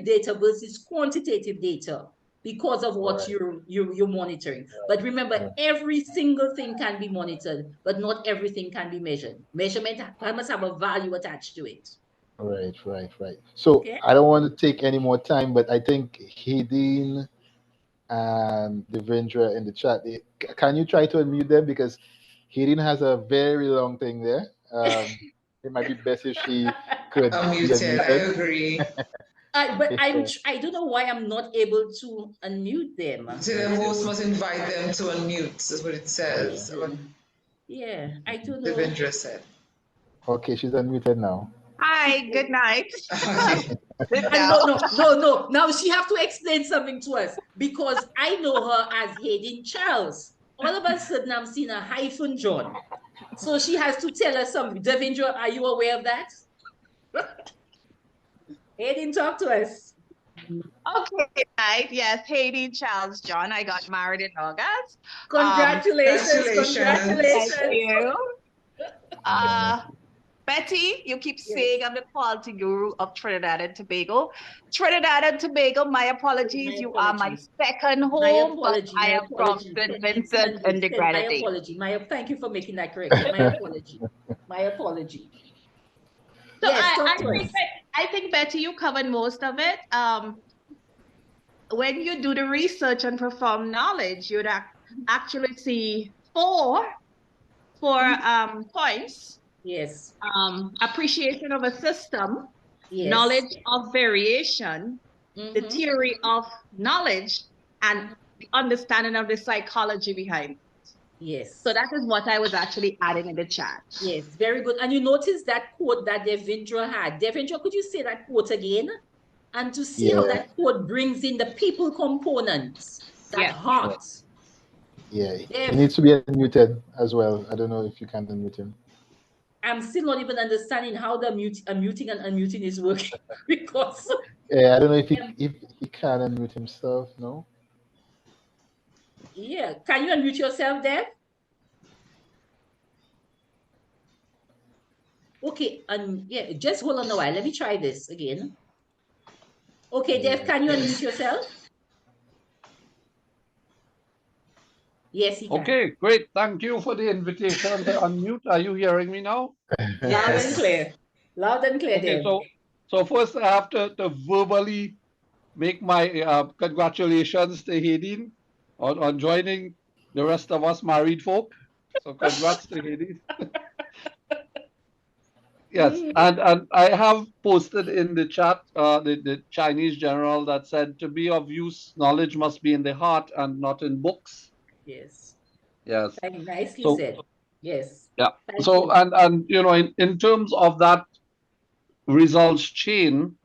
data versus quantitative data because of what you're monitoring. But remember, every single thing can be monitored, but not everything can be measured. Measurement must have a value attached to it. Right. So Okay. I don't want to take any more time, but I think Hedin and Devendra in the chat. Can you try to unmute them, because Hedin has a very long thing there. It might be best if she could be Unmuted, I unmuted. agree. But I don't know why I'm not able to unmute them. So the host must invite them to unmute, is what it says. What Yeah, I don't know. Devendra said. Okay, she's unmuted now. Hi, good night. Okay. No. Now she have to explain something to us, because I know her as Hayden Charles. All of a sudden, I'm seeing a hyphen John. So she has to tell us something. Devendra, are you aware of that? Hayden, talk to us. Okay, good night. Yes, Haiti, Charles, John. I got married in August. Congratulations. Thank you. Betty, you keep saying I'm the quality guru of Trinidad and Tobago. Trinidad and Tobago, my apologies. You are my second home, but I am from St. Vincent and the Grenadine. My apology. Thank you for making that correction. My apology. So yes, I think, Betty, you covered most of it. When you do the research and perform knowledge, you'd actually see four points. Yes. Appreciation of a system, yes. Knowledge of variation, the theory of knowledge, and the understanding of the psychology behind it. Yes. So that is what I was actually adding in the chat. Yes, very good. And you notice that quote that Devendra had. Devendra, could you say that quote again? And to see how that quote brings in the people components, that heart. Yeah, he needs to be unmuted as well. I don't know if you can unmute him. I'm still not even understanding how the unmuting and unmuting is working because. Yeah, I don't know if he can unmute himself. No. Yeah, can you unmute yourself, Dev? Okay, yeah, just hold on a while. Let me try this again. Okay, Dev, can you unmute yourself? Yes, he can. Okay, great. Thank you for the invitation to unmute. Are you hearing me now? Loud and clear. Loud and clear, Okay, Dev. so first I have to verbally make my congratulations to Hedin on joining the rest of us married folk. So congrats to Hedin. Yes, and I have posted in the chat the Chinese general that said, to be of use, knowledge must be in the heart and not in books. Yes. Yes. Nicely said. Yes. Yeah. Thank so you. and you know, in terms of that results chain,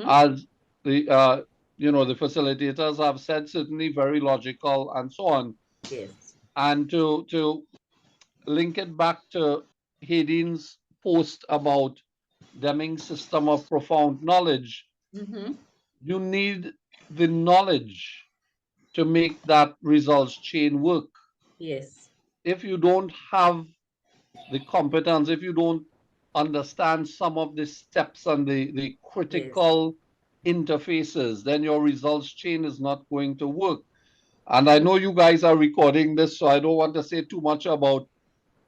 as the you know, the facilitators have said, certainly very logical and so on. Yes. And to link it back to Hedin's post about Deming's system of profound knowledge, you need the knowledge to make that results chain work. Yes. If you don't have the competence, if you don't understand some of the steps and the critical interfaces, then your results chain is not going to work. And I know you guys are recording this, so I don't want to say too much about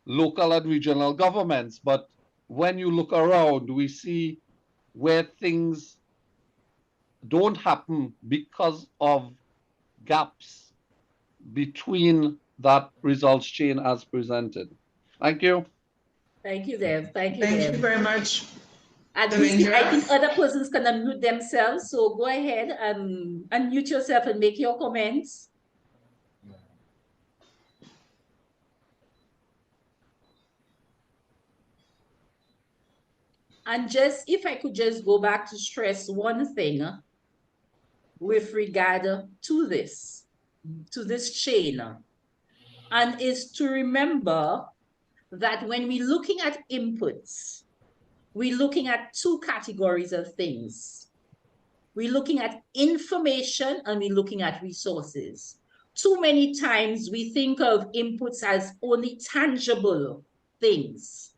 local and regional governments, but when you look around, we see where things don't happen because of gaps between that results chain as presented. Thank you. Thank you, Dev. Thank you, Thank Dev. you very much. I think other persons can unmute themselves, so go ahead and unmute yourself and make your comments. And just, if I could just go back to stress one thing with regard to this chain, and is to remember that when we're looking at inputs, we're looking at two categories of things. We're looking at information and we're looking at resources. Too many times we think of inputs as only tangible things,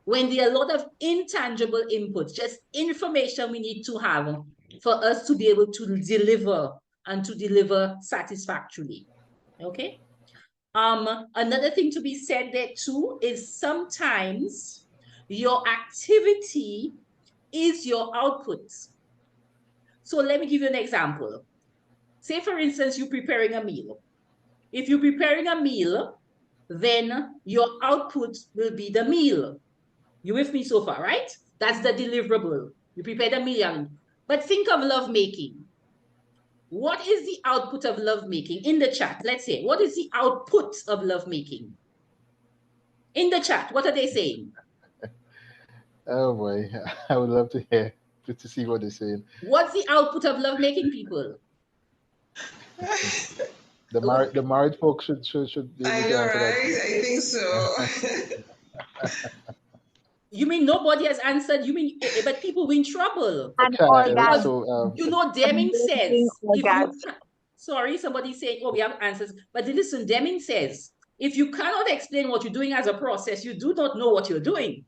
when there are a lot of intangible inputs, just information we need to have for us to be able to deliver and to deliver satisfactorily. Okay? Another thing to be said there too is sometimes your activity is your output. So let me give you an example. Say, for instance, you're preparing a meal. If you're preparing a meal, then your output will be the meal. You with me so far, right? That's the deliverable. You prepare the meal. But think of love making. What is the output of love making? In the chat, let's say, what is the output of love making? In the chat, what are they saying? Oh boy, I would love to hear, to see what they're saying. What's the output of love making, people? The married folks should be able I to know, answer that. right? I think so. You mean nobody has answered? You mean, but people were in trouble. And Because, So, you know, Deming says, if you, orgasm. sorry, somebody saying, oh, we have answers. But listen, Deming says, if you cannot explain what you're doing as a process, you do not know what you're doing.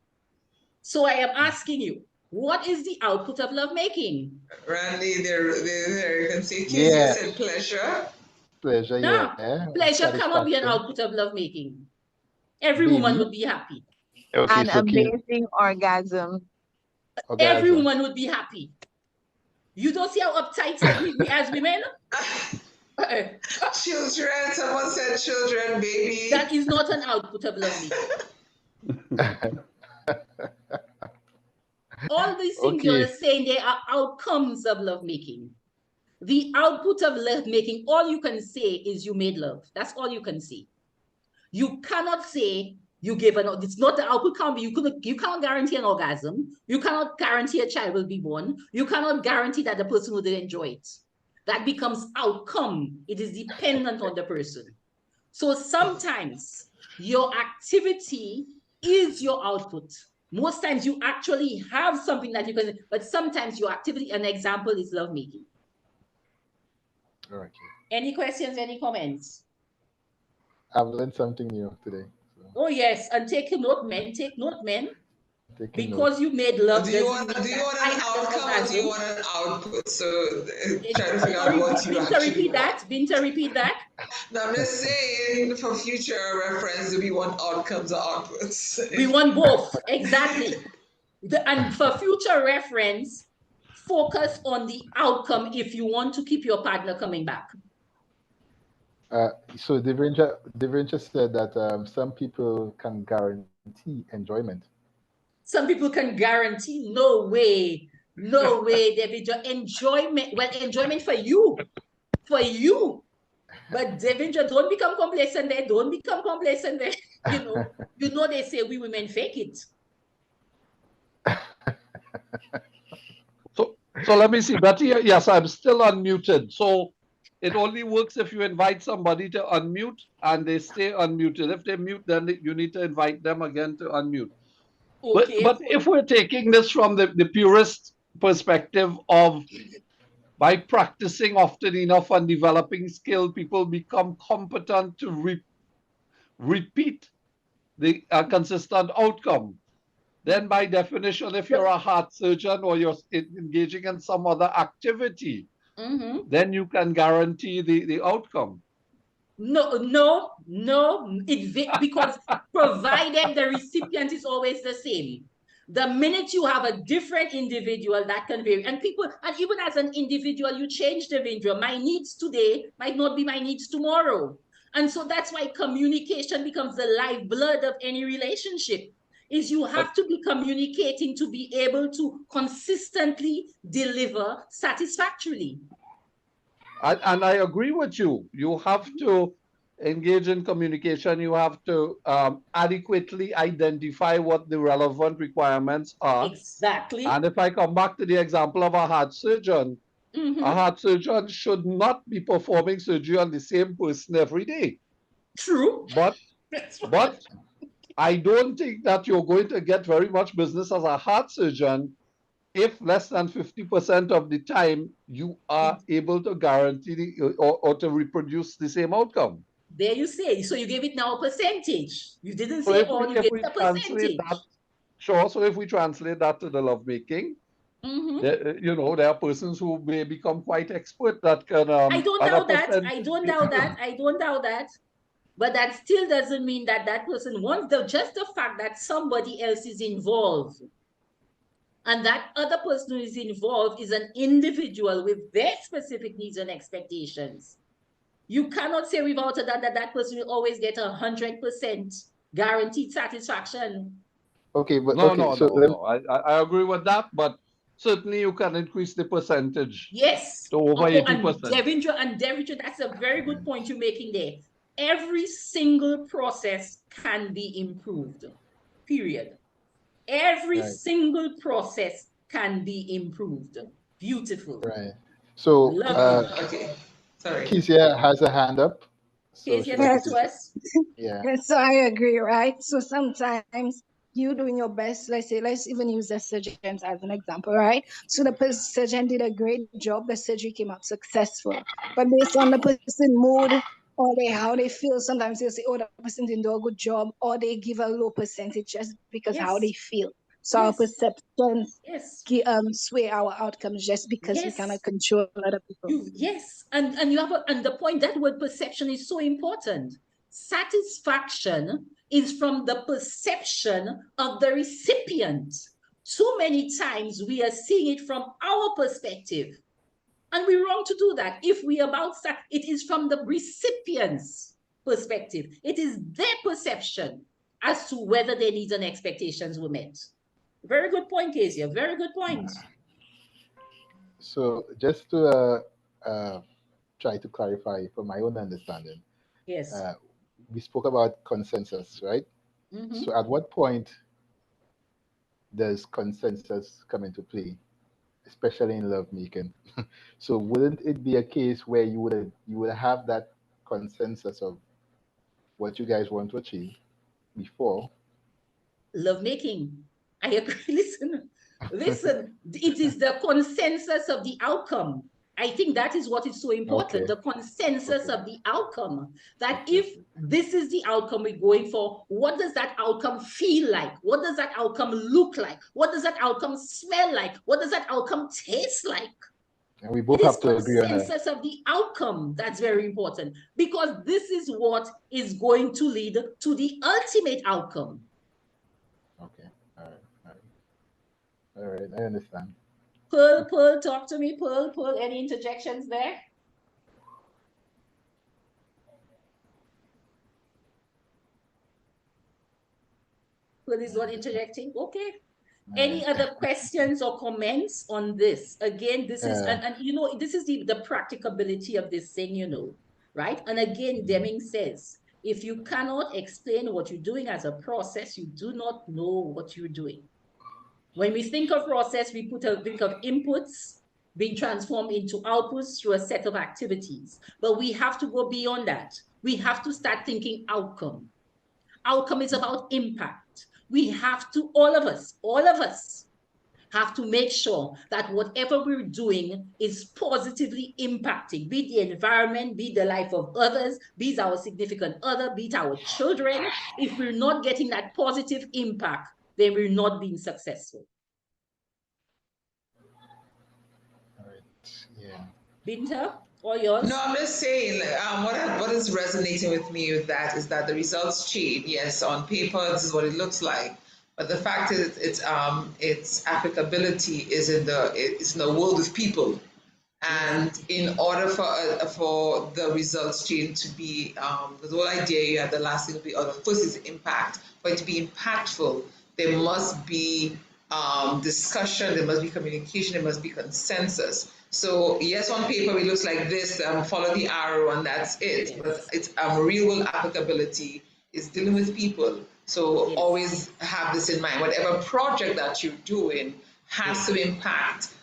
So I am asking you, what is the output of lovemaking? Randy, there you can see Kezia said pleasure. Pleasure, No, yeah. pleasure cannot be an Satisfaction. output of lovemaking. Every Baby. woman would be happy. Okay, An so amazing orgasm. Every woman would be happy. You don't see how uptight we as women? Children, someone said children, baby. That is not an output of lovemaking. All these things you're saying, they are outcomes of lovemaking. The output of lovemaking, all you can say is you made love. That's all you can say. You cannot say you gave an, it's not the output can't be, you cannot guarantee an orgasm. You cannot guarantee a child will be born. You cannot guarantee that the person will enjoy it. That becomes outcome. It is dependent on the person. So sometimes your activity is your output. Most times you actually have something that you can, but sometimes your activity, an example is lovemaking. Okay. Any questions, any comments? I've learned something new today. So. Oh yes, and take note, men. Take note, men. Taking Because note. you made love. Do you want an outcome or do you want an output? So try to figure out what you actually repeat want. that. Binta, repeat that. No, I'm just saying for future reference, do we want outcomes or outputs? We want both, exactly. And for future reference, focus on the outcome if you want to keep your partner coming back. So Devendra said that some people can guarantee enjoyment. Some people can guarantee, no way, Devendra. Enjoyment, well, enjoyment for you. But Devendra, don't become complacent there. Don't become complacent there. You know they say we women fake it. So let me see, Betty. Yes, I'm still unmuted. So it only works if you invite somebody to unmute and they stay unmuted. If they mute, then you need to invite them again to unmute. Okay, but if we're taking this from the purest perspective of by practicing often enough and developing skill, people become competent to repeat the consistent outcome. Then by definition, if you're a heart surgeon or you're engaging in some other activity, then you can guarantee the outcome. No, because provided the recipient is always the same. The minute you have a different individual, that can vary. And people, and even as an individual, you change the individual. My needs today might not be my needs tomorrow. And so that's why communication becomes the lifeblood of any relationship. Is you have to be communicating to be able to consistently deliver satisfactorily. And I agree with you. You have to engage in communication, you have to adequately identify what the relevant requirements are. Exactly. And if I come back to the example of a heart surgeon, a heart surgeon should not be performing surgery on the same person every day. True. But I don't think that you're going to get very much business as a heart surgeon if less than 50% of the time you are able to guarantee or to reproduce the same outcome. There you say. So you gave it now a percentage. You didn't So say all, you gave it a percentage. Sure. So if we translate that to the lovemaking, you know, there are persons who may become quite expert that can. I don't doubt that. I don't doubt that. I don't doubt that. But that still doesn't mean that that person wants just the fact that somebody else is involved. And that other person who is involved is an individual with their specific needs and expectations. You cannot say without a doubt that that person will always get 100% guaranteed satisfaction. Okay, but no. I agree with that, but certainly you can increase the percentage. Yes. To over 80%. And Devendra, that's a very good point you're making there. Every single process can be improved. Period. Every single process can be improved. Beautiful. Right. So, okay. Sorry. Kezia has a hand up. Kezia, talk to us. Yeah. So I agree, right? So sometimes you doing your best, let's even use the surgeons as an example, right? So the surgeon did a great job, the surgery came out successful. But based on the person's mood, or how they feel, sometimes they'll say, oh, the person didn't do a good job, or they give a low percentage just because how they feel. So our perceptions sway our outcomes just because we cannot control other people. And you have and the point, that word perception is so important. Satisfaction is from the perception of the recipient. Too many times we are seeing it from our perspective. And we're wrong to do that. If we it is from the recipient's perspective. It is their perception as to whether their needs and expectations were met. Very good point, Kezia. Very good point. So just to try to clarify from my own understanding. Yes. We spoke about consensus, right? So at what point does consensus come into play, especially in lovemaking? So wouldn't it be a case where you would have that consensus of what you guys want to achieve before lovemaking? I agree. Listen, it is the consensus of the outcome. I think that is what is so important, the consensus of the outcome. That if this is the outcome we're going for, what does that outcome feel like? What does that outcome look like? What does that outcome smell like? What does that outcome taste like? And we both have to agree on that. Consensus of the outcome, that's very important, because this is what is going to lead to the ultimate outcome. Okay, all right, I understand. Pearl, talk to me, Pearl, any interjections there? Pearl is not interjecting, okay. Any other questions or comments on this? Again, this is, and you know, this is the practicability of this thing, you know, right? And again, Deming says, if you cannot explain what you're doing as a process, you do not know what you're doing. When we think of process, we think of inputs being transformed into outputs through a set of activities. But we have to go beyond that. We have to start thinking outcome. Outcome is about impact. We have to, all of us have to make sure that whatever we're doing is positively impacting, be it the environment, be it the life of others, be it our significant other, be it our children. If we're not getting that positive impact, then we're not being successful. All right, yeah. Binta, all yours? No, I'm just saying, what is resonating with me with that is that the results chain, yes, on paper, this is what it looks like. But the fact is, its applicability is in the world of people, and in order for the results chain to be, the whole idea you have, the last thing will be, or the first is impact. For it to be impactful, there must be discussion, there must be communication, there must be consensus. So yes, on paper it looks like this, follow the arrow and that's it. Yes. But it's real world applicability is dealing with people. So Yes. always have this in mind. Whatever project that you're doing has to impact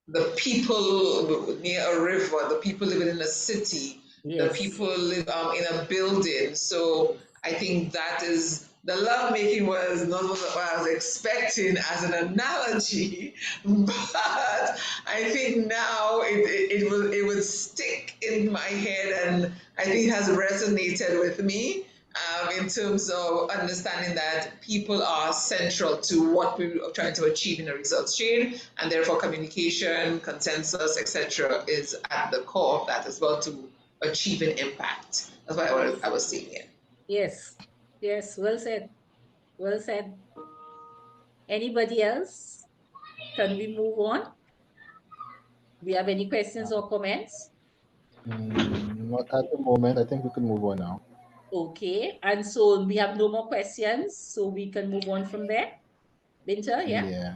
the people near a river, the people living in a city, the Yes. people live in a building. So I think that is the lovemaking was not what I was expecting as an analogy, but I think now it would stick in my head, and I think it has resonated with me. In terms of understanding that people are central to what we are trying to achieve in a results chain, and therefore communication, consensus, etc., is at the core of that as well to achieving impact. That's what I was saying here. Yes. Yes. Well said. Well said. Anybody else? Can we move on? Do we have any questions or comments? Not at the moment. I think we can move on now. Okay, and so we have no more questions, so we can move on from there. Binta, yeah? Yeah.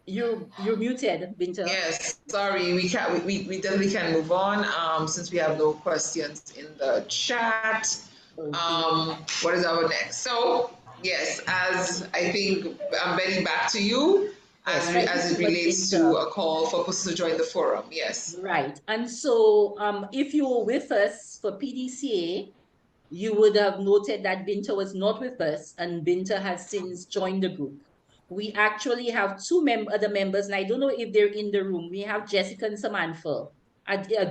You're muted, Binta. Yes, sorry, we definitely can move on since we have no questions in the chat. Okay. What is our next? So yes, as I think I'm Betty, back to you as it relates to a call for persons to join the forum. Yes. Right, and so if you were with us for PDCA, you would have noted that Binta was not with us, and Binta has since joined the group. We actually have two other members, and I don't know if they're in the room. We have Jessica and Samantha.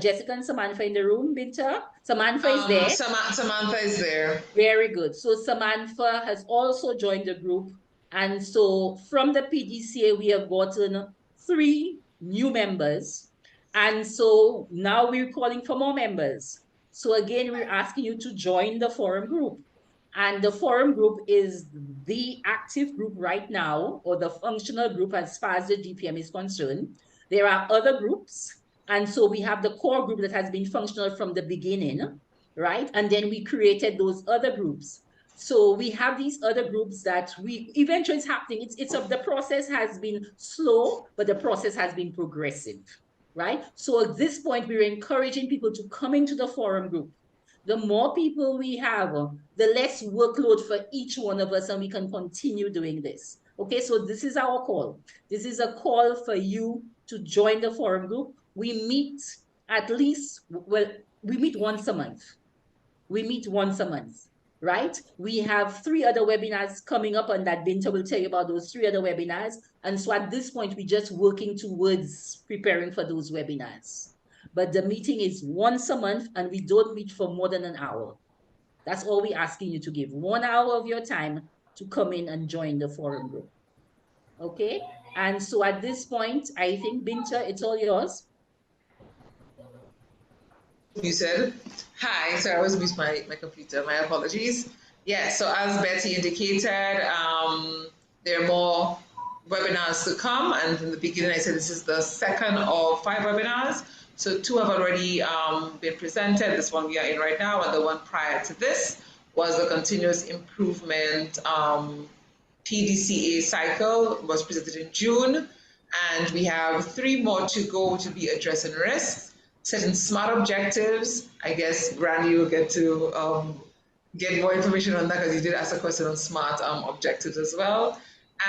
Jessica and Samantha in the room, Binta? Samantha is there? Samantha is there. Very good. So Samantha has also joined the group. And so from the PDCA, we have gotten 3 new members. And so now we're calling for more members. So again, we're asking you to join the forum group. And the forum group is the active group right now, or the functional group as far as the DPM is concerned. There are other groups. And so we have the core group that has been functional from the beginning, right? And then we created those other groups. So we have these other groups that we eventually it's happening. The process has been slow, but the process has been progressive, right? So at this point, we're encouraging people to come into the forum group. The more people we have, the less workload for each one of us, and we can continue doing this. Okay, so this is our call. This is a call for you to join the forum group. We meet at least, well, we meet once a month. We meet once a month, right? We have 3 other webinars coming up, and that Binta will tell you about those 3 other webinars. And so at this point, we're just working towards preparing for those webinars. But the meeting is once a month, and we don't meet for more than an hour. That's all we're asking you to give. 1 hour of your time to come in and join the forum group. Okay? And so at this point, I think, Binta, it's all yours. You said, hi, sorry, I was with my computer, my apologies. Yeah, so as Betty indicated, there are more webinars to come, and in the beginning I said this is the second of 5 webinars. So 2 have already been presented, this one we are in right now, and the one prior to this was the continuous improvement PDCA cycle, was presented in June, and we have 3 more to go to be addressing risks. Setting SMART objectives. I guess Randy will get to get more information on that because you did ask a question on SMART objectives as well,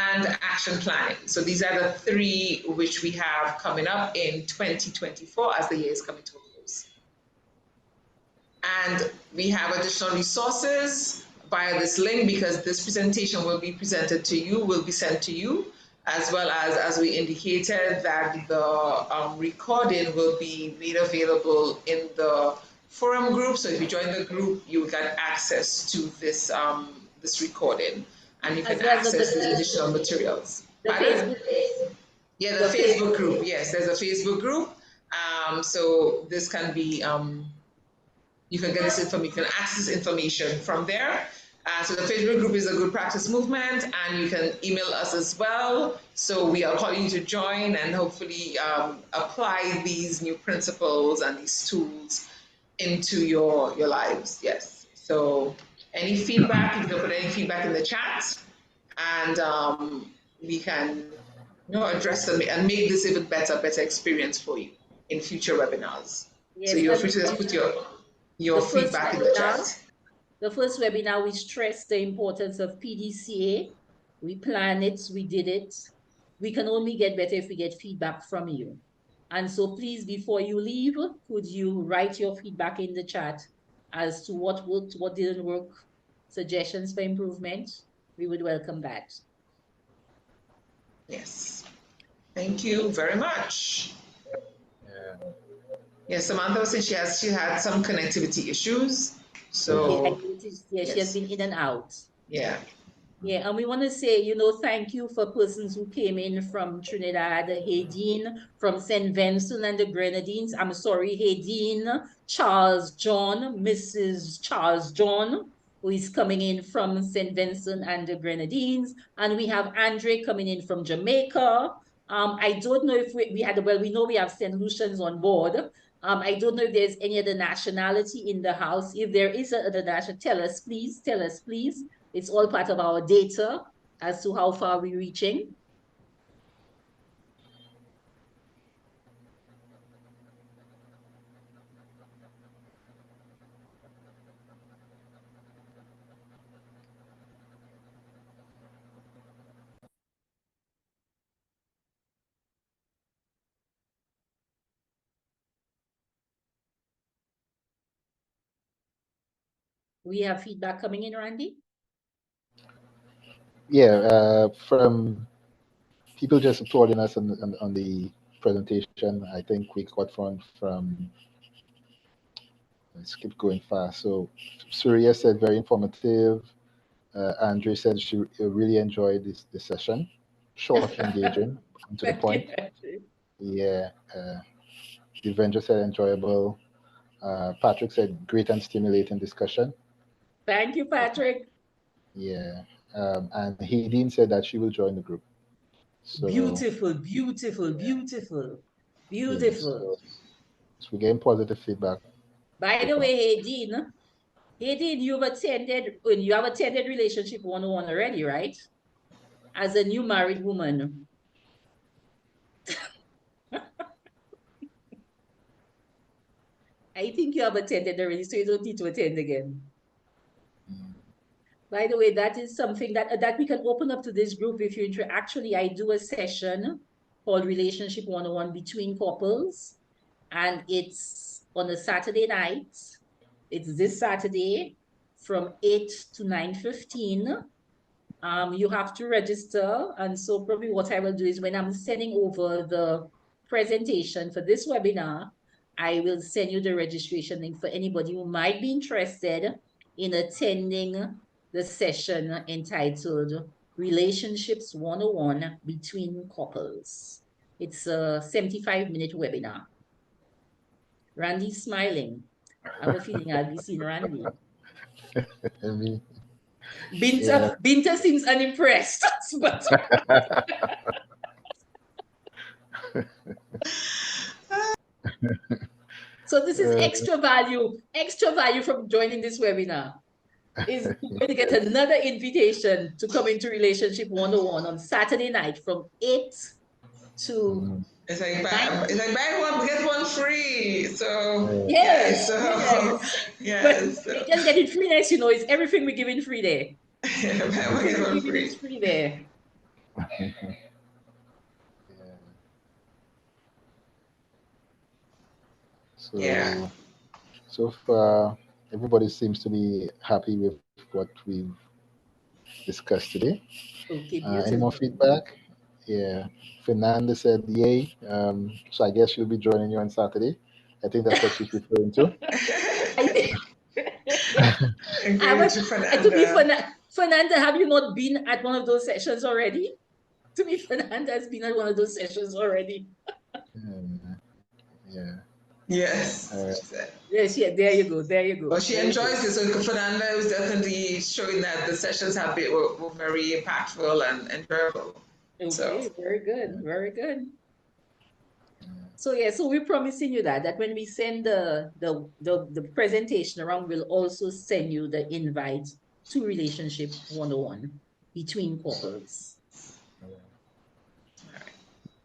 and action planning. So these are the 3 which we have coming up in 2024 as the year is coming to a close. And we have additional resources via this link because this presentation will be presented to you, will be sent to you, as well as we indicated, that the recording will be made available in the forum group. So if you join the group, you will get access to this this recording, and you can access the additional materials. The Facebook. Yeah, the Facebook group. Yes, there's a Facebook group. So this can be, you can get this information, you can access information from there. So the Facebook group is a Good Practice Movement, and you can email us as well. So we are calling you to join and hopefully apply these new principles and these tools into your lives. Yes. So any feedback, you can put any feedback in the chat, and we can address them and make this even better experience for you in future webinars. Yes, so you're free to just put your feedback in the chat. The first webinar, we stressed the importance of PDCA. We planned it, we did it. We can only get better if we get feedback from you. And so please, before you leave, could you write your feedback in the chat as to what worked, what didn't work, suggestions for improvement? We would welcome that. Yes. Thank you very much. Yeah, Samantha was saying she had some connectivity issues. So yeah, she has been in and out. Yeah. Yeah, and we want to say, you know, thank you for persons who came in from Trinidad, Haydeen, from St. Vincent and the Grenadines. I'm sorry, Haydeen, Charles John, Mrs. Charles John, who is coming in from St. Vincent and the Grenadines. And we have Andre coming in from Jamaica. I don't know if we had, well, we know we have St. Lucians on board. I don't know if there's any other nationality in the house. If there is another nationality, tell us, please. Tell us, please. It's all part of our data as to how far we're reaching. We have feedback coming in, Randy? Yeah, from people just applauding us on the presentation. I think we got one from, let's keep going fast. So Surya said very informative. Andre said she really enjoyed this session. Short, engaging, to the point. Yeah. Devendra said enjoyable. Patrick said great and stimulating discussion. Thank you, Patrick. Yeah. And Haydeen said that she will join the group. So, beautiful, beautiful, beautiful, beautiful. So we're getting positive feedback. By the way, Haydeen, you have attended Relationship 101 already, right? As a new married woman. I think you have attended already, so you don't need to attend again. By the way, that is something that we can open up to this group if you're interested. Actually, I do a session called Relationship 101 between couples, and it's on a Saturday night. It's this Saturday from 8 to 9:15. You have to register, and so probably what I will do is when I'm sending over the presentation for this webinar, I will send you the registration link for anybody who might be interested in attending the session entitled Relationships 101 Between Couples. It's a 75-minute webinar. Randy's smiling. I have a feeling I'll be seeing Randy. Binta seems unimpressed. But so this is extra value from joining this webinar. Is going to get another invitation to come into Relationship 101 on Saturday night from 8 to It's like buy one, get one free. So yes. Yes. But just getting free next, you know, it's everything we're giving free there. It's free there. So far, everybody seems to be happy with what we've discussed today. Okay, any more feedback? Yeah, Fernanda said yay. So I guess she'll be joining you on Saturday. I think that's what she's referring to. To be Fernanda, have you not been at one of those sessions already? To be Fernanda has been at one of those sessions already. Yeah. Yes. Yes, yeah, there you go. Well, she enjoys it. So Fernanda was definitely showing that the sessions were very impactful and enjoyable. Okay, so. Very good, very good. So yeah, so we're promising you that when we send the presentation around, we'll also send you the invite to Relationship 101 Between Couples.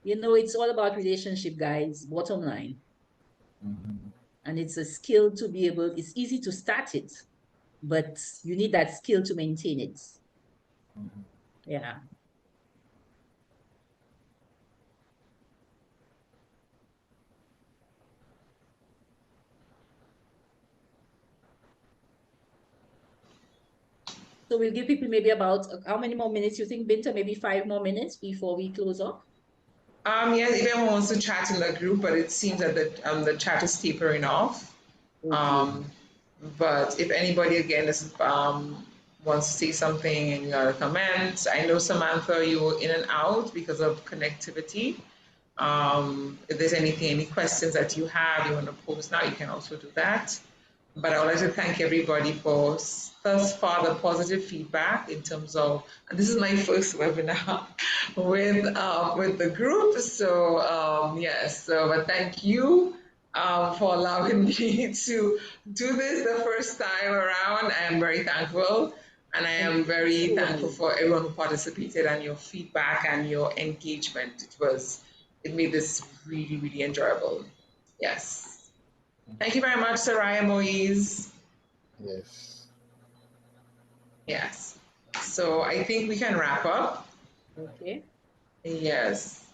You know, it's all about relationship, guys, bottom line. Mhm. And it's a skill to be able, it's easy to start it, but you need that skill to maintain it. Mhm. Yeah. So we'll give people maybe about how many more minutes you think, Binta? Maybe 5 more minutes before we close off? Yes, if anyone wants to chat in the group, but it seems that the chat is tapering off. Okay. But if anybody again wants to say something and you got a comment, I know Samantha, you were in and out because of connectivity. If there's any questions that you have, you want to post now, you can also do that. But I would like to thank everybody for thus far the positive feedback in terms of, and this is my first webinar with the group. So yes, but thank you for allowing me to do this the first time around. I am very thankful. And I am very thankful for everyone who participated and your feedback and your engagement. It made this really, really enjoyable. Yes. Thank you very much, Soraya Moise. Yes. Yes. So I think we can wrap up. Okay. Yes.